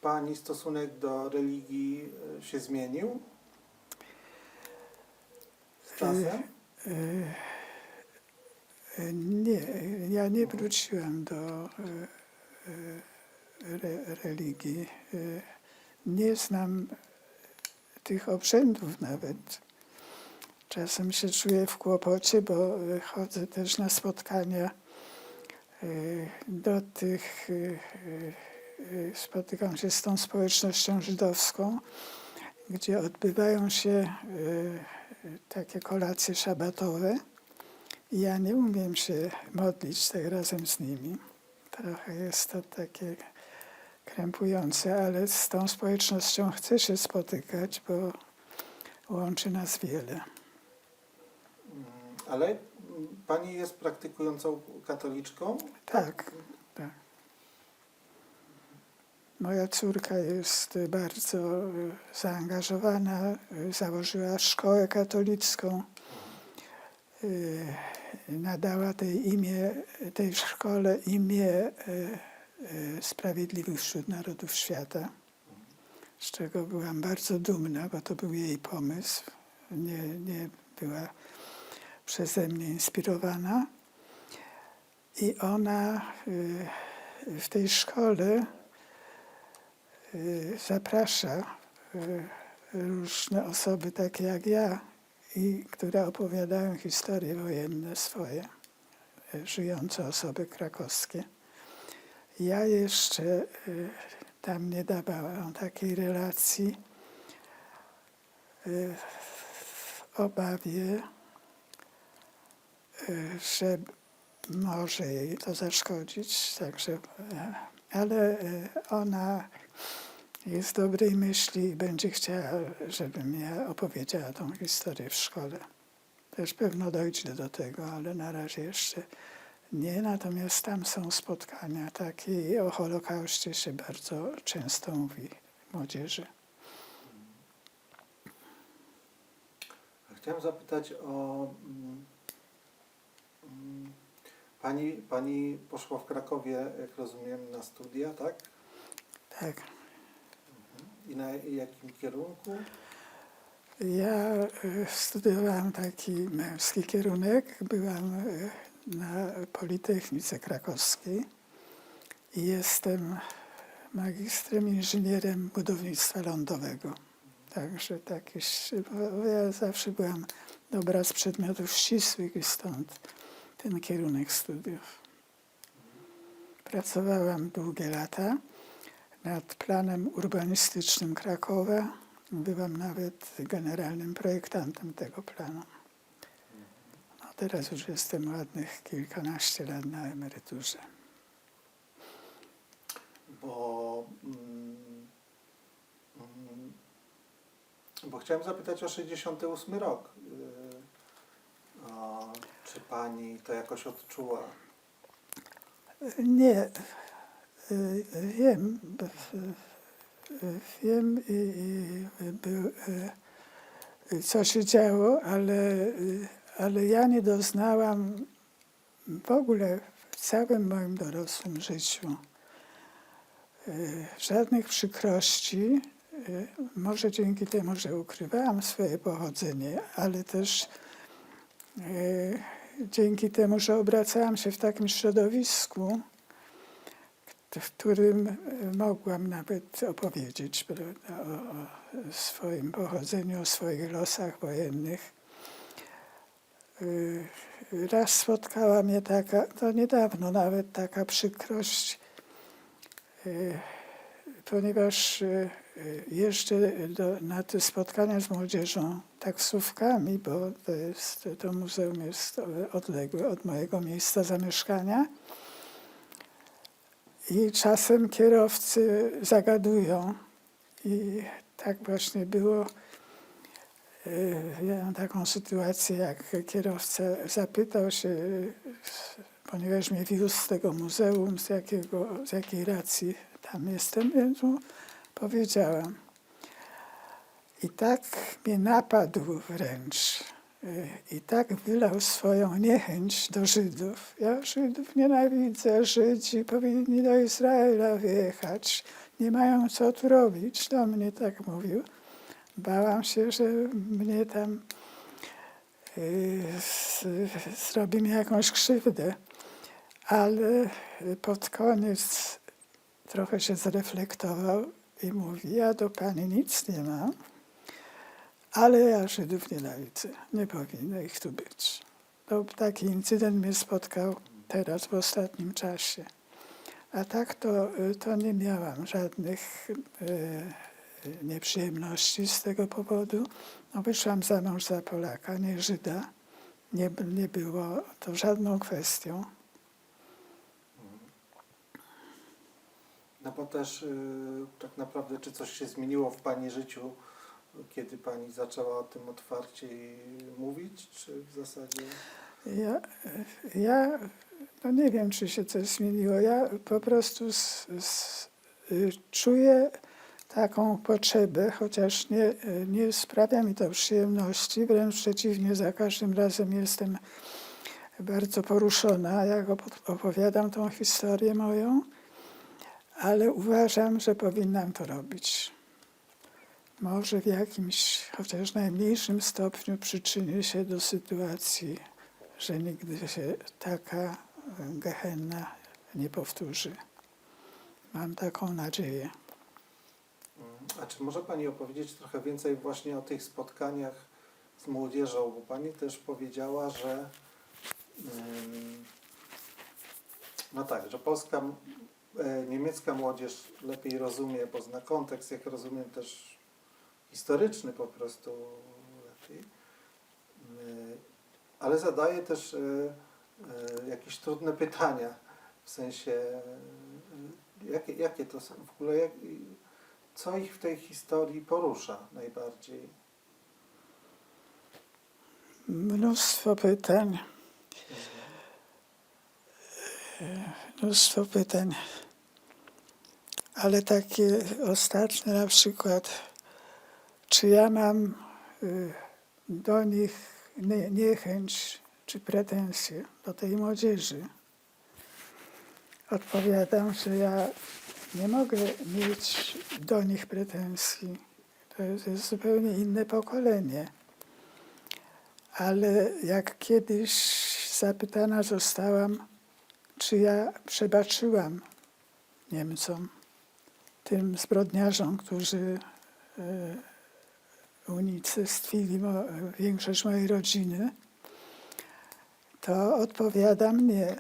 Speaker 2: Pani stosunek do religii się zmienił z czasem?
Speaker 1: Nie, ja nie wróciłam do religii. Nie znam tych obrzędów nawet. Czasem się czuję w kłopocie, bo chodzę też na spotkania do tych, spotykam się z tą społecznością żydowską, gdzie odbywają się takie kolacje szabatowe. I ja nie umiem się modlić tak razem z nimi. Trochę jest to takie krępujące, ale z tą społecznością chcę się spotykać, bo łączy nas wiele.
Speaker 2: Ale Pani jest praktykującą katoliczką?
Speaker 1: Tak. Moja córka jest bardzo zaangażowana, założyła szkołę katolicką. Nadała tej szkole imię Sprawiedliwych wśród Narodów Świata, z czego byłam bardzo dumna, bo to był jej pomysł. Nie była przeze mnie inspirowana. I ona w tej szkole zaprasza różne osoby takie jak ja, i które opowiadają historie wojenne swoje, żyjące osoby krakowskie. Ja jeszcze tam nie dawałam takiej relacji w obawie, że może jej to zaszkodzić. Także, ale ona jest dobrej myśli i będzie chciała, żebym ja opowiedziała tą historię w szkole. Też pewno dojdzie do tego, ale na razie jeszcze Nie, natomiast tam są spotkania takie i o Holokauście się bardzo często mówi młodzieży.
Speaker 2: Chciałem zapytać o... Pani poszła w Krakowie, jak rozumiem, na studia, tak?
Speaker 1: Tak.
Speaker 2: I na jakim kierunku?
Speaker 1: Ja studiowałam taki męski kierunek. Byłam na Politechnice Krakowskiej i jestem magistrem inżynierem budownictwa lądowego. Także bo ja zawsze byłam dobra z przedmiotów ścisłych i stąd ten kierunek studiów. Pracowałam długie lata nad planem urbanistycznym Krakowa. Byłam nawet generalnym projektantem tego planu. No, teraz już jestem ładnych kilkanaście lat na emeryturze.
Speaker 2: Bo chciałem zapytać o 68 rok. Czy pani to jakoś odczuła?
Speaker 1: Nie, wiem, wiem co się działo, ale ja nie doznałam w ogóle w całym moim dorosłym życiu żadnych przykrości. Może dzięki temu, że ukrywałam swoje pochodzenie, ale też dzięki temu, że obracałam się w takim środowisku, w którym mogłam nawet opowiedzieć o swoim pochodzeniu, o swoich losach wojennych. Raz spotkała mnie to niedawno nawet taka przykrość, ponieważ jeżdżę na te spotkania z młodzieżą taksówkami, bo to muzeum jest odległe od mojego miejsca zamieszkania. I czasem kierowcy zagadują. I tak właśnie było. Ja mam taką sytuację, jak kierowca zapytał się, ponieważ mnie wiózł z tego muzeum, z jakiej racji tam jestem, więc mu powiedziałam. I tak mnie napadł wręcz. I tak wylał swoją niechęć do Żydów. Ja Żydów nienawidzę, Żydzi powinni do Izraela wyjechać. Nie mają co tu robić. Do mnie tak mówił. Bałam się, że mnie tam zrobi mi jakąś krzywdę. Ale pod koniec trochę się zreflektował i mówi, ja do pani nic nie mam, ale ja Żydów nienawidzę. Nie powinno ich tu być. Taki incydent mnie spotkał teraz w ostatnim czasie. A tak to nie miałam żadnych nieprzyjemności z tego powodu. No, wyszłam za mąż za Polaka, nie Żyda. Nie było to żadną kwestią.
Speaker 2: No bo też tak naprawdę, czy coś się zmieniło w pani życiu, kiedy pani zaczęła o tym otwarcie mówić, czy w zasadzie...
Speaker 1: Ja no nie wiem, czy się coś zmieniło. Ja po prostu czuję taką potrzebę, chociaż nie sprawia mi to przyjemności, wręcz przeciwnie, za każdym razem jestem bardzo poruszona, jak opowiadam tą historię moją, ale uważam, że powinnam to robić. Może w jakimś, chociaż najmniejszym stopniu przyczyni się do sytuacji, że nigdy się taka gehenna nie powtórzy. Mam taką nadzieję.
Speaker 2: A czy może pani opowiedzieć trochę więcej właśnie o tych spotkaniach z młodzieżą? Bo pani też powiedziała, że no tak, że niemiecka młodzież lepiej rozumie, bo zna kontekst, jak rozumiem też historyczny po prostu lepiej. Ale zadaje też jakieś trudne pytania, w sensie jakie to są w ogóle, co ich w tej historii porusza najbardziej?
Speaker 1: Mnóstwo pytań. mnóstwo pytań, ale takie ostatnie na przykład, czy ja mam do nich niechęć czy pretensje do tej młodzieży. Odpowiadam, że ja nie mogę mieć do nich pretensji. To jest zupełnie inne pokolenie. Ale jak kiedyś zapytana zostałam, czy ja przebaczyłam Niemcom, tym zbrodniarzom, którzy unicestwili większość mojej rodziny, to odpowiadam nie.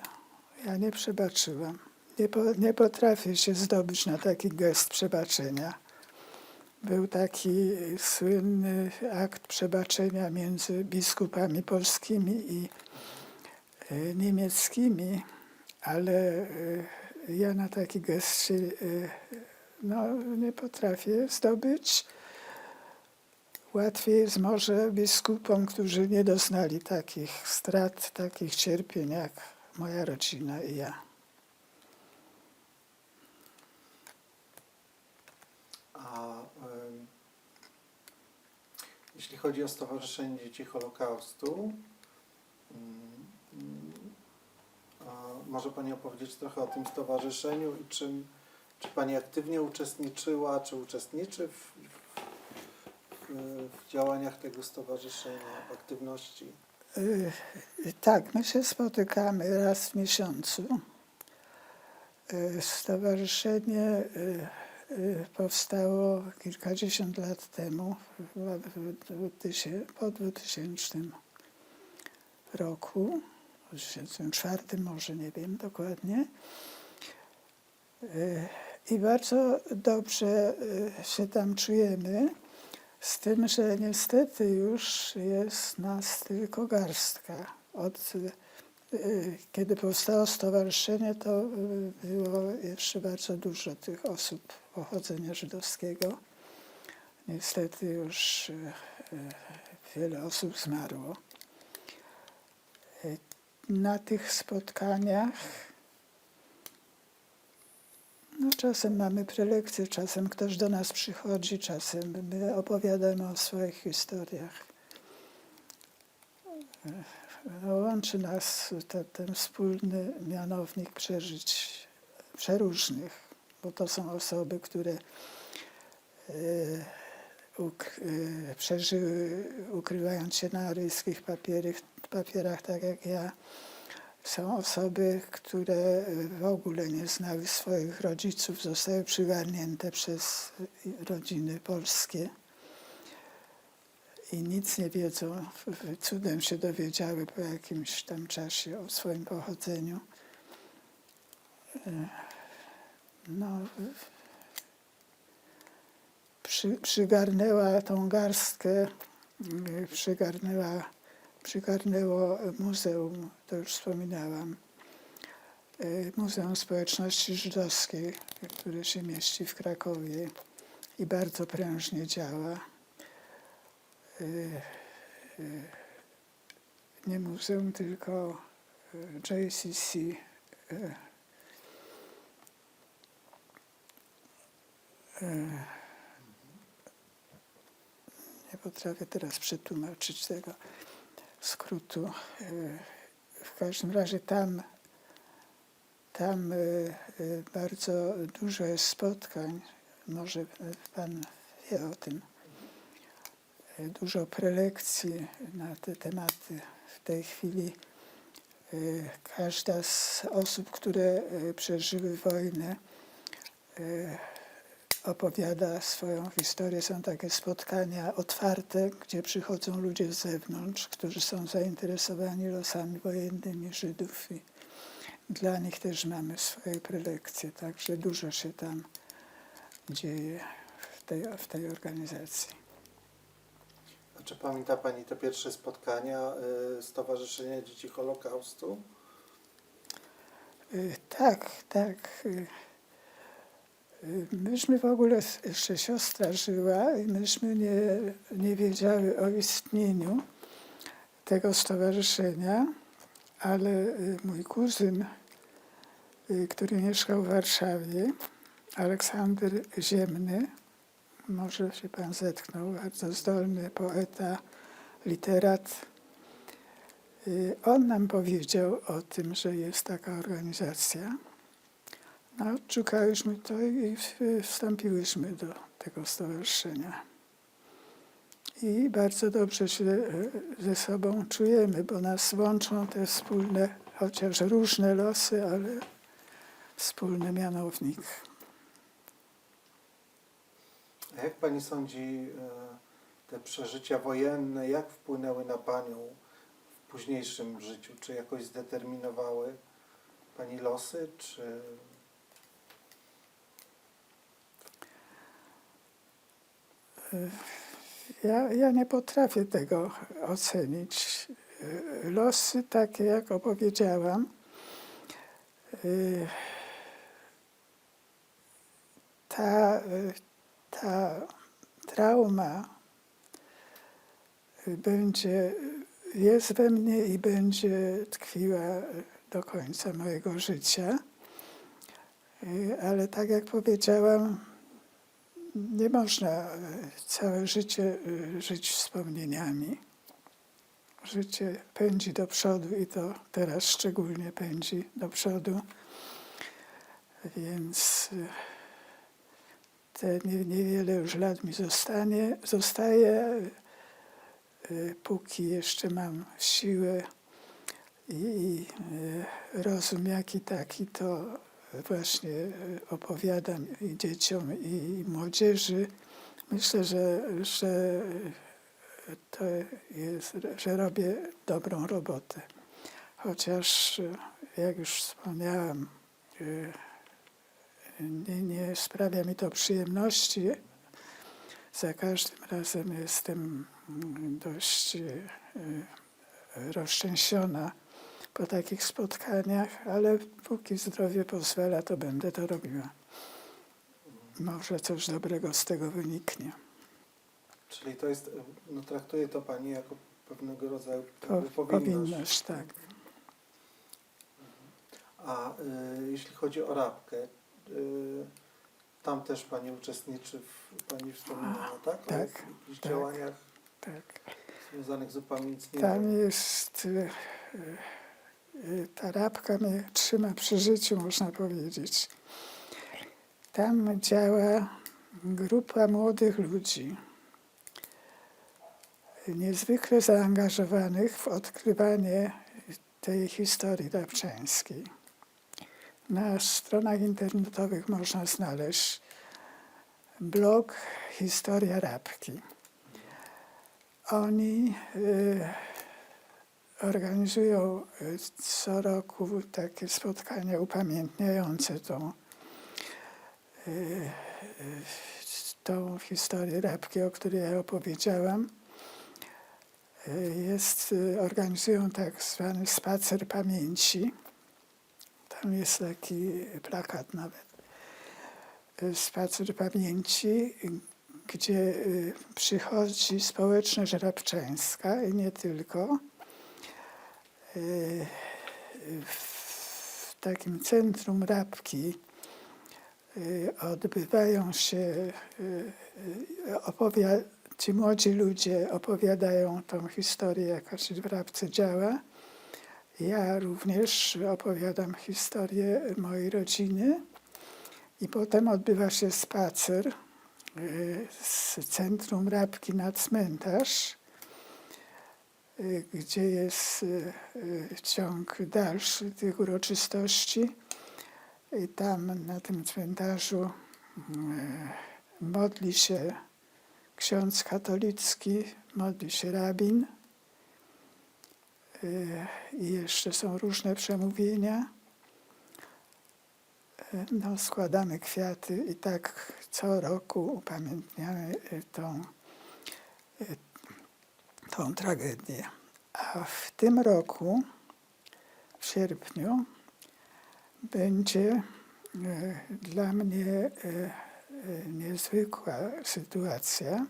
Speaker 1: Ja nie przebaczyłam. Nie potrafię się zdobyć na taki gest przebaczenia. Był taki słynny akt przebaczenia między biskupami polskimi i niemieckimi, ale ja na taki gest się nie potrafię zdobyć. Łatwiej jest może biskupom, którzy nie doznali takich strat, takich cierpień jak moja rodzina i ja.
Speaker 2: A jeśli chodzi o Stowarzyszenie Dzieci Holokaustu, może Pani opowiedzieć trochę o tym stowarzyszeniu i czy Pani aktywnie uczestniczyła, czy uczestniczy w działaniach tego stowarzyszenia, w aktywności?
Speaker 1: Tak, my się spotykamy raz w miesiącu. Stowarzyszenie powstało kilkadziesiąt lat temu, po 2000 roku, w 2004 może, nie wiem dokładnie. I bardzo dobrze się tam czujemy, z tym, że niestety już jest nas tylko garstka. Kiedy powstało stowarzyszenie, to było jeszcze bardzo dużo tych osób pochodzenia żydowskiego. Niestety już wiele osób zmarło. Na tych spotkaniach czasem mamy prelekcje, czasem ktoś do nas przychodzi, czasem my opowiadamy o swoich historiach. Łączy nas ten wspólny mianownik przeżyć przeróżnych, bo to są osoby, które przeżyły, ukrywając się na aryjskich papierach, tak jak ja. Są osoby, które w ogóle nie znały swoich rodziców, zostały przygarnięte przez rodziny polskie i nic nie wiedzą. Cudem się dowiedziały po jakimś tam czasie o swoim pochodzeniu. Przygarnęła tą garstkę, przygarnęło muzeum, to już wspominałam, Muzeum Społeczności Żydowskiej, które się mieści w Krakowie i bardzo prężnie działa. Nie muzeum, tylko JCC. Nie potrafię teraz przetłumaczyć tego skrótu. W każdym razie tam bardzo dużo jest spotkań, może Pan wie o tym, dużo prelekcji na te tematy. W tej chwili każda z osób, które przeżyły wojnę, opowiada swoją historię. Są takie spotkania otwarte, gdzie przychodzą ludzie z zewnątrz, którzy są zainteresowani losami wojennymi Żydów i dla nich też mamy swoje prelekcje, także dużo się tam dzieje w tej organizacji.
Speaker 2: A czy pamięta Pani te pierwsze spotkania Stowarzyszenia Dzieci Holokaustu?
Speaker 1: Tak. Myśmy w ogóle, jeszcze siostra żyła i myśmy nie wiedziały o istnieniu tego stowarzyszenia, ale mój kuzyn który mieszkał w Warszawie, Aleksander Ziemny. Może się pan zetknął, bardzo zdolny poeta, literat. On nam powiedział o tym, że jest taka organizacja. No, odszukaliśmy to i wstąpiłyśmy do tego stowarzyszenia. I bardzo dobrze się ze sobą czujemy, bo nas łączą te wspólne, chociaż różne losy, ale wspólny mianownik.
Speaker 2: A jak pani sądzi, te przeżycia wojenne, jak wpłynęły na panią w późniejszym życiu? Czy jakoś zdeterminowały pani losy, czy...
Speaker 1: Ja nie potrafię tego ocenić. Losy takie, jak opowiedziałam, ta trauma jest we mnie i będzie tkwiła do końca mojego życia. Ale tak jak powiedziałam, nie można całe życie żyć wspomnieniami. Życie pędzi do przodu i to teraz szczególnie pędzi do przodu. Więc te niewiele już lat mi zostaje, póki jeszcze mam siłę i rozum jaki taki, to właśnie opowiadam i dzieciom, i młodzieży. Myślę, że to jest, że robię dobrą robotę. Chociaż, jak już wspomniałam, nie sprawia mi to przyjemności. Za każdym razem jestem dość roztrzęsiona po takich spotkaniach, ale póki zdrowie pozwala, to będę to robiła. Może coś dobrego z tego wyniknie.
Speaker 2: Czyli to jest, no traktuje to pani jako pewnego rodzaju
Speaker 1: Powinność, tak.
Speaker 2: A jeśli chodzi o Rabkę, tam też pani uczestniczy, pani wspominała, tak?
Speaker 1: Tak,
Speaker 2: O jakichś
Speaker 1: tak.
Speaker 2: działaniach
Speaker 1: Tak.
Speaker 2: związanych z upamiętnieniem.
Speaker 1: Tam jest, ta Rabka mnie trzyma przy życiu, można powiedzieć. Tam działa grupa młodych ludzi, niezwykle zaangażowanych w odkrywanie tej historii rabczańskiej. Na stronach internetowych można znaleźć blog Historia Rabki. Oni organizują co roku takie spotkania upamiętniające tą historię Rabki, o której ja opowiedziałam. Organizują tak zwany spacer pamięci. Tam jest taki plakat nawet. Spacer pamięci, gdzie przychodzi społeczność rabczańska i nie tylko. W takim centrum Rabki odbywają się, ci młodzi ludzie opowiadają tą historię, jaka się w Rabce działa. Ja również opowiadam historię mojej rodziny i potem odbywa się spacer z centrum Rabki na cmentarz, gdzie jest ciąg dalszy tych uroczystości. I tam na tym cmentarzu modli się ksiądz katolicki, modli się rabin i jeszcze są różne przemówienia. No, składamy kwiaty i tak co roku upamiętniamy tą tragedię. A w tym roku, w sierpniu, będzie dla mnie niezwykła sytuacja.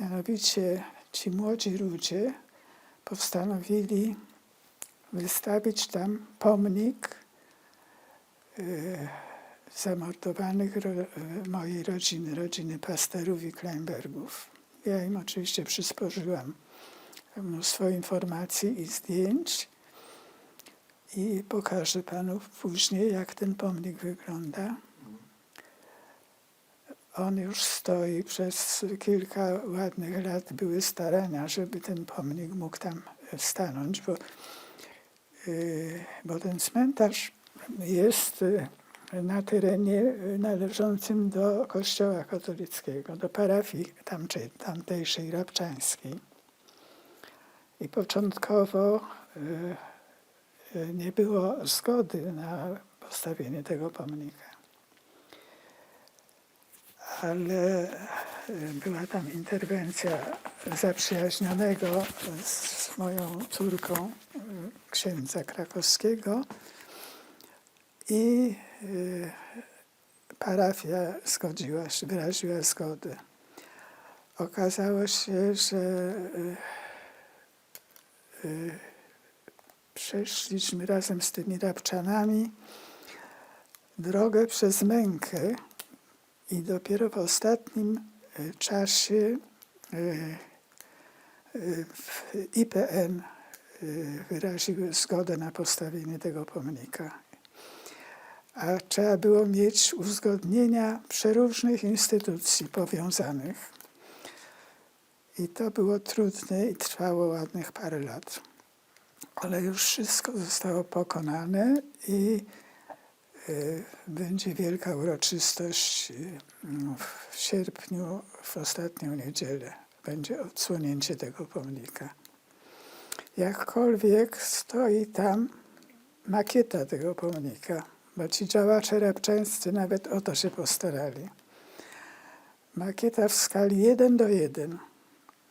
Speaker 1: Mianowicie ci młodzi ludzie postanowili wystawić tam pomnik zamordowanych mojej rodziny Pasterów i Kleinbergów. Ja im oczywiście przysporzyłam mnóstwo informacji i zdjęć i pokażę panu później, jak ten pomnik wygląda. On już stoi przez kilka ładnych lat. Były starania, żeby ten pomnik mógł tam stanąć, bo ten cmentarz jest na terenie należącym do Kościoła katolickiego, do parafii tamtejszej rabczańskiej. I początkowo nie było zgody na postawienie tego pomnika. Ale była tam interwencja zaprzyjaźnionego z moją córką, księdza krakowskiego, i parafia wyraziła zgodę. Okazało się, że przeszliśmy razem z tymi rabczanami drogę przez mękę i dopiero w ostatnim czasie IPN wyraziły zgodę na postawienie tego pomnika. A trzeba było mieć uzgodnienia przeróżnych instytucji powiązanych. I to było trudne i trwało ładnych parę lat. Ale już wszystko zostało pokonane i będzie wielka uroczystość w sierpniu, w ostatnią niedzielę. Będzie odsłonięcie tego pomnika. Jakkolwiek stoi tam makieta tego pomnika, bo ci działacze rabczańscy nawet o to się postarali. Makieta w skali 1:1.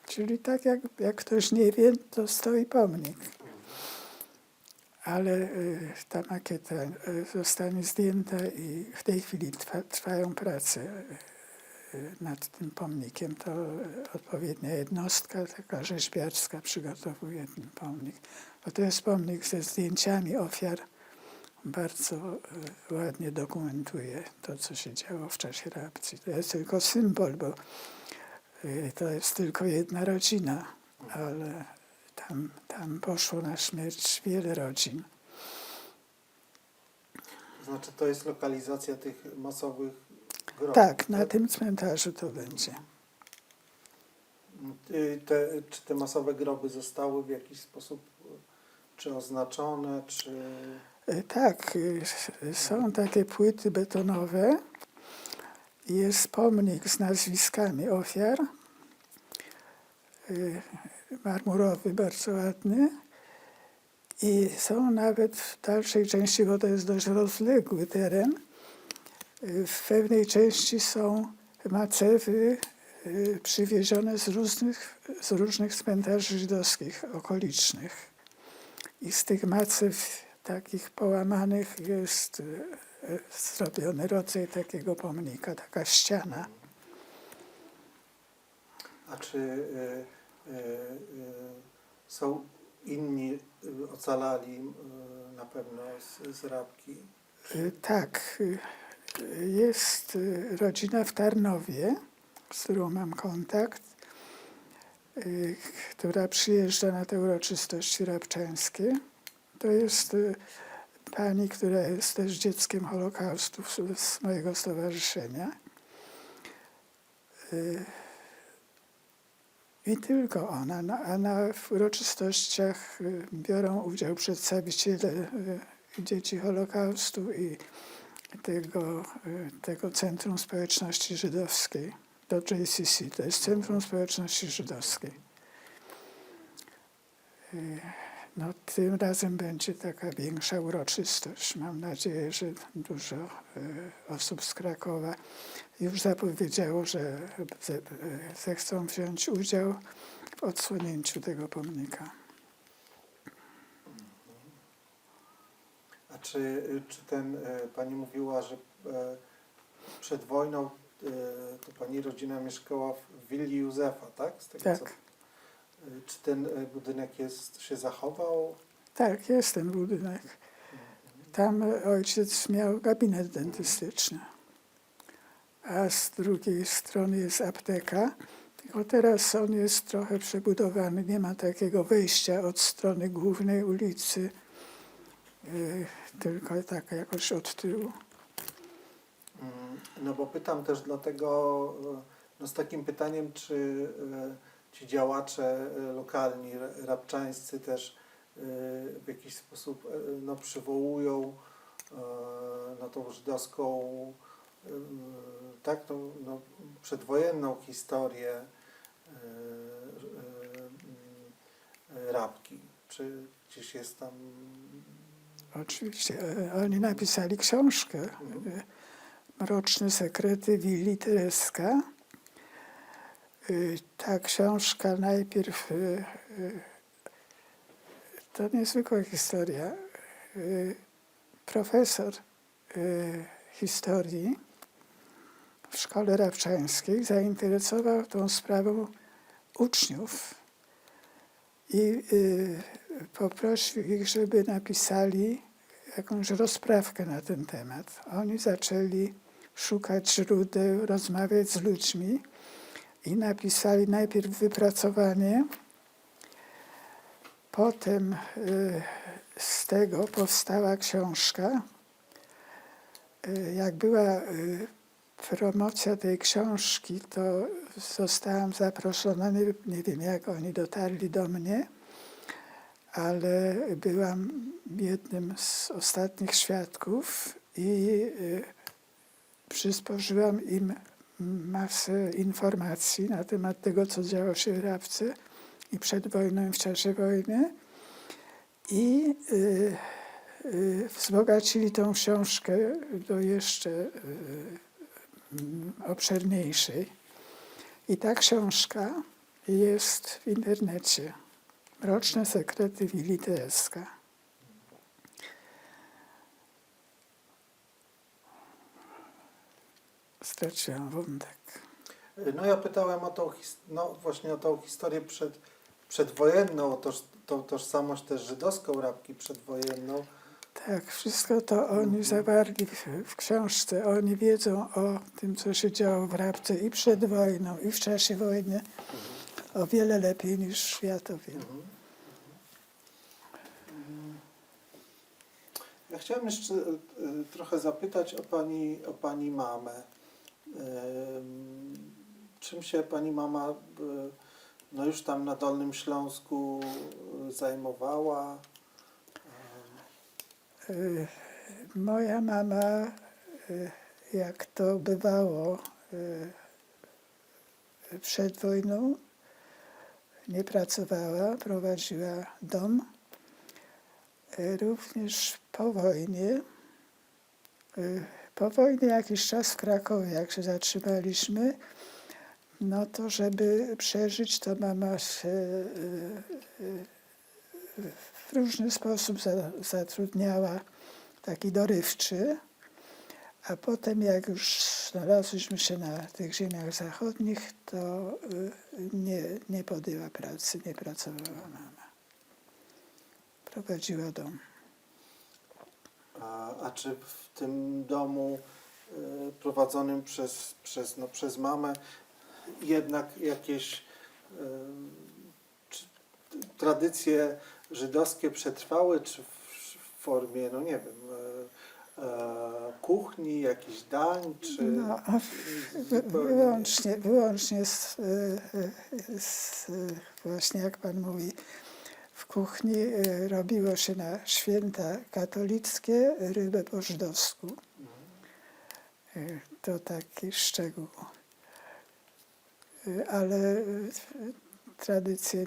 Speaker 1: Czyli tak jak ktoś nie wie, to stoi pomnik. Ale ta makieta zostanie zdjęta i w tej chwili trwają prace nad tym pomnikiem. To odpowiednia jednostka, taka rzeźbiarska, przygotowuje ten pomnik. Bo to jest pomnik ze zdjęciami ofiar. Bardzo ładnie dokumentuje to, co się działo w czasie reakcji. To jest tylko symbol, bo to jest tylko jedna rodzina, ale tam poszło na śmierć wiele rodzin.
Speaker 2: Znaczy to jest lokalizacja tych masowych grobów?
Speaker 1: Tak, na tym cmentarzu to będzie.
Speaker 2: Czy te masowe groby zostały w jakiś sposób czy oznaczone, czy...
Speaker 1: Tak, są takie płyty betonowe. Jest pomnik z nazwiskami ofiar. Marmurowy, bardzo ładny. I są nawet w dalszej części, bo to jest dość rozległy teren, w pewnej części są macewy przywiezione z różnych cmentarzy żydowskich okolicznych. I z tych macew takich połamanych jest zrobiony rodzaj takiego pomnika, taka ściana.
Speaker 2: A czy są inni ocalali na pewno z Rabki?
Speaker 1: Tak, jest rodzina w Tarnowie, z którą mam kontakt, która przyjeżdża na te uroczystości rabczańskie. To jest pani, która jest też dzieckiem Holokaustu z mojego stowarzyszenia. I tylko ona. A na uroczystościach biorą udział przedstawiciele dzieci Holokaustu i tego Centrum Społeczności Żydowskiej. To JCC, to jest Centrum Społeczności Żydowskiej. No, tym razem będzie taka większa uroczystość. Mam nadzieję, że dużo osób z Krakowa już zapowiedziało, że zechcą wziąć udział w odsłonięciu tego pomnika.
Speaker 2: A czy pani mówiła, że przed wojną to pani rodzina mieszkała w willi Józefa, tak?
Speaker 1: Tak.
Speaker 2: Czy ten budynek się zachował?
Speaker 1: Tak, jest ten budynek. Tam ojciec miał gabinet dentystyczny, a z drugiej strony jest apteka. Tylko teraz on jest trochę przebudowany, nie ma takiego wejścia od strony głównej ulicy, tylko tak jakoś od tyłu.
Speaker 2: No bo pytam też dlatego, no z takim pytaniem, czy ci działacze lokalni, rabczańscy też w jakiś sposób no, przywołują no, tą żydowską, tak, tą, no, przedwojenną historię Rabki. Czy gdzieś jest tam...
Speaker 1: Oczywiście, oni napisali książkę Mroczne sekrety willi Tereska. Ta książka najpierw, to niezwykła historia. Profesor historii w szkole rabczańskiej zainteresował tą sprawą uczniów i poprosił ich, żeby napisali jakąś rozprawkę na ten temat. Oni zaczęli szukać źródeł, rozmawiać z ludźmi i napisali najpierw wypracowanie, potem z tego powstała książka. Jak była promocja tej książki, to zostałam zaproszona, nie wiem jak oni dotarli do mnie, ale byłam jednym z ostatnich świadków i przysporzyłam im masę informacji na temat tego, co działo się w Rabce i przed wojną, i w czasie wojny. I wzbogacili tą książkę do jeszcze obszerniejszej. I ta książka jest w internecie. Mroczne sekrety willi Tereska. Straciłam wątek.
Speaker 2: No ja pytałem o tą, no właśnie o tą historię przedwojenną, o tą tożsamość też żydowską Rabki przedwojenną.
Speaker 1: Tak, wszystko to oni zawarli w książce. Oni wiedzą o tym, co się działo w Rabce i przed wojną, i w czasie wojny o wiele lepiej niż światowi.
Speaker 2: Ja chciałem jeszcze trochę zapytać o pani mamę. Czym się pani mama no już tam na Dolnym Śląsku zajmowała?
Speaker 1: Moja mama, jak to bywało przed wojną, nie pracowała, prowadziła dom. Również po wojnie jakiś czas w Krakowie, jak się zatrzymaliśmy, no to żeby przeżyć, to mama się w różny sposób zatrudniała, taki dorywczy, a potem jak już znalazłyśmy się na tych ziemiach zachodnich, to nie podjęła pracy, nie pracowała mama. Prowadziła dom.
Speaker 2: A czy w tym domu prowadzonym przez mamę jednak jakieś czy tradycje żydowskie przetrwały, czy w formie, no nie wiem, kuchni, jakichś dań, czy...
Speaker 1: No, wyłącznie właśnie jak pan mówi, w kuchni robiło się na święta katolickie rybę po żydowsku. To taki szczegół. Ale tradycje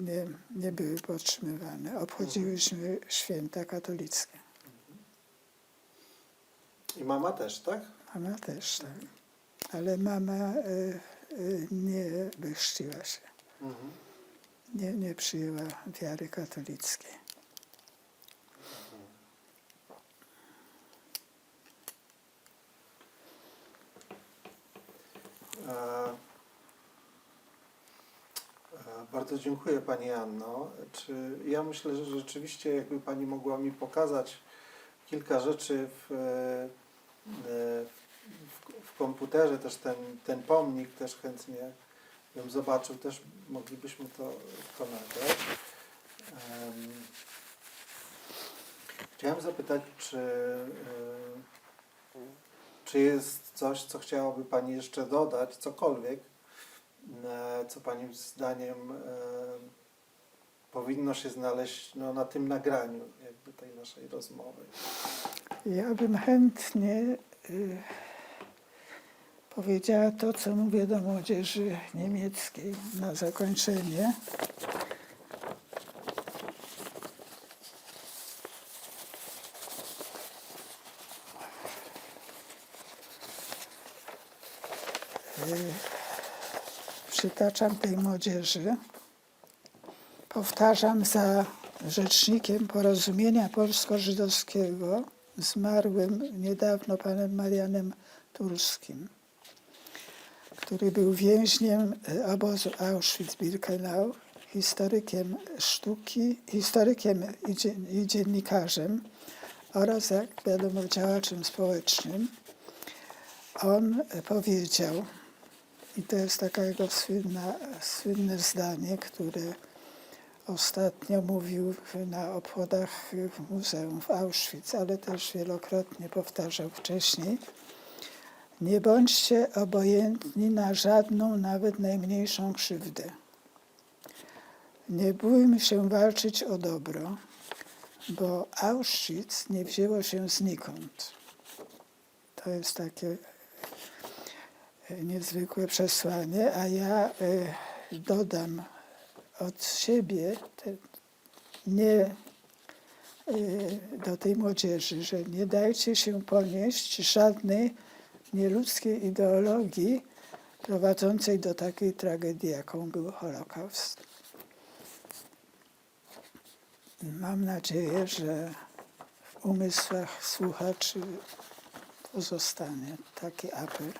Speaker 1: nie były podtrzymywane. Obchodziłyśmy święta katolickie.
Speaker 2: I mama też, tak?
Speaker 1: Mama też, tak. Ale mama nie wychrzciła się. Nie przyjęła wiary katolickiej.
Speaker 2: Bardzo dziękuję Pani Anno. Ja myślę, że rzeczywiście jakby Pani mogła mi pokazać kilka rzeczy w komputerze, też ten pomnik też chętnie bym zobaczył, też moglibyśmy to nagrać. Chciałem zapytać, czy jest coś, co chciałaby Pani jeszcze dodać, cokolwiek, co Pani zdaniem powinno się znaleźć na tym nagraniu jakby tej naszej rozmowy.
Speaker 1: Ja bym chętnie powiedziała to, co mówię do młodzieży niemieckiej na zakończenie. Przytaczam tej młodzieży. Powtarzam za rzecznikiem Porozumienia Polsko-Żydowskiego, zmarłym niedawno panem Marianem Turskim, który był więźniem obozu Auschwitz-Birkenau, historykiem sztuki, historykiem i dziennikarzem oraz, jak wiadomo, działaczem społecznym. On powiedział, i to jest takie jego słynne zdanie, które ostatnio mówił na obchodach w muzeum w Auschwitz, ale też wielokrotnie powtarzał wcześniej: nie bądźcie obojętni na żadną, nawet najmniejszą krzywdę. Nie bójmy się walczyć o dobro, bo Auschwitz nie wzięło się znikąd. To jest takie niezwykłe przesłanie, a ja dodam od siebie do tej młodzieży, że nie dajcie się ponieść żadnej nieludzkiej ideologii prowadzącej do takiej tragedii, jaką był Holokaust. Mam nadzieję, że w umysłach słuchaczy pozostanie taki apel.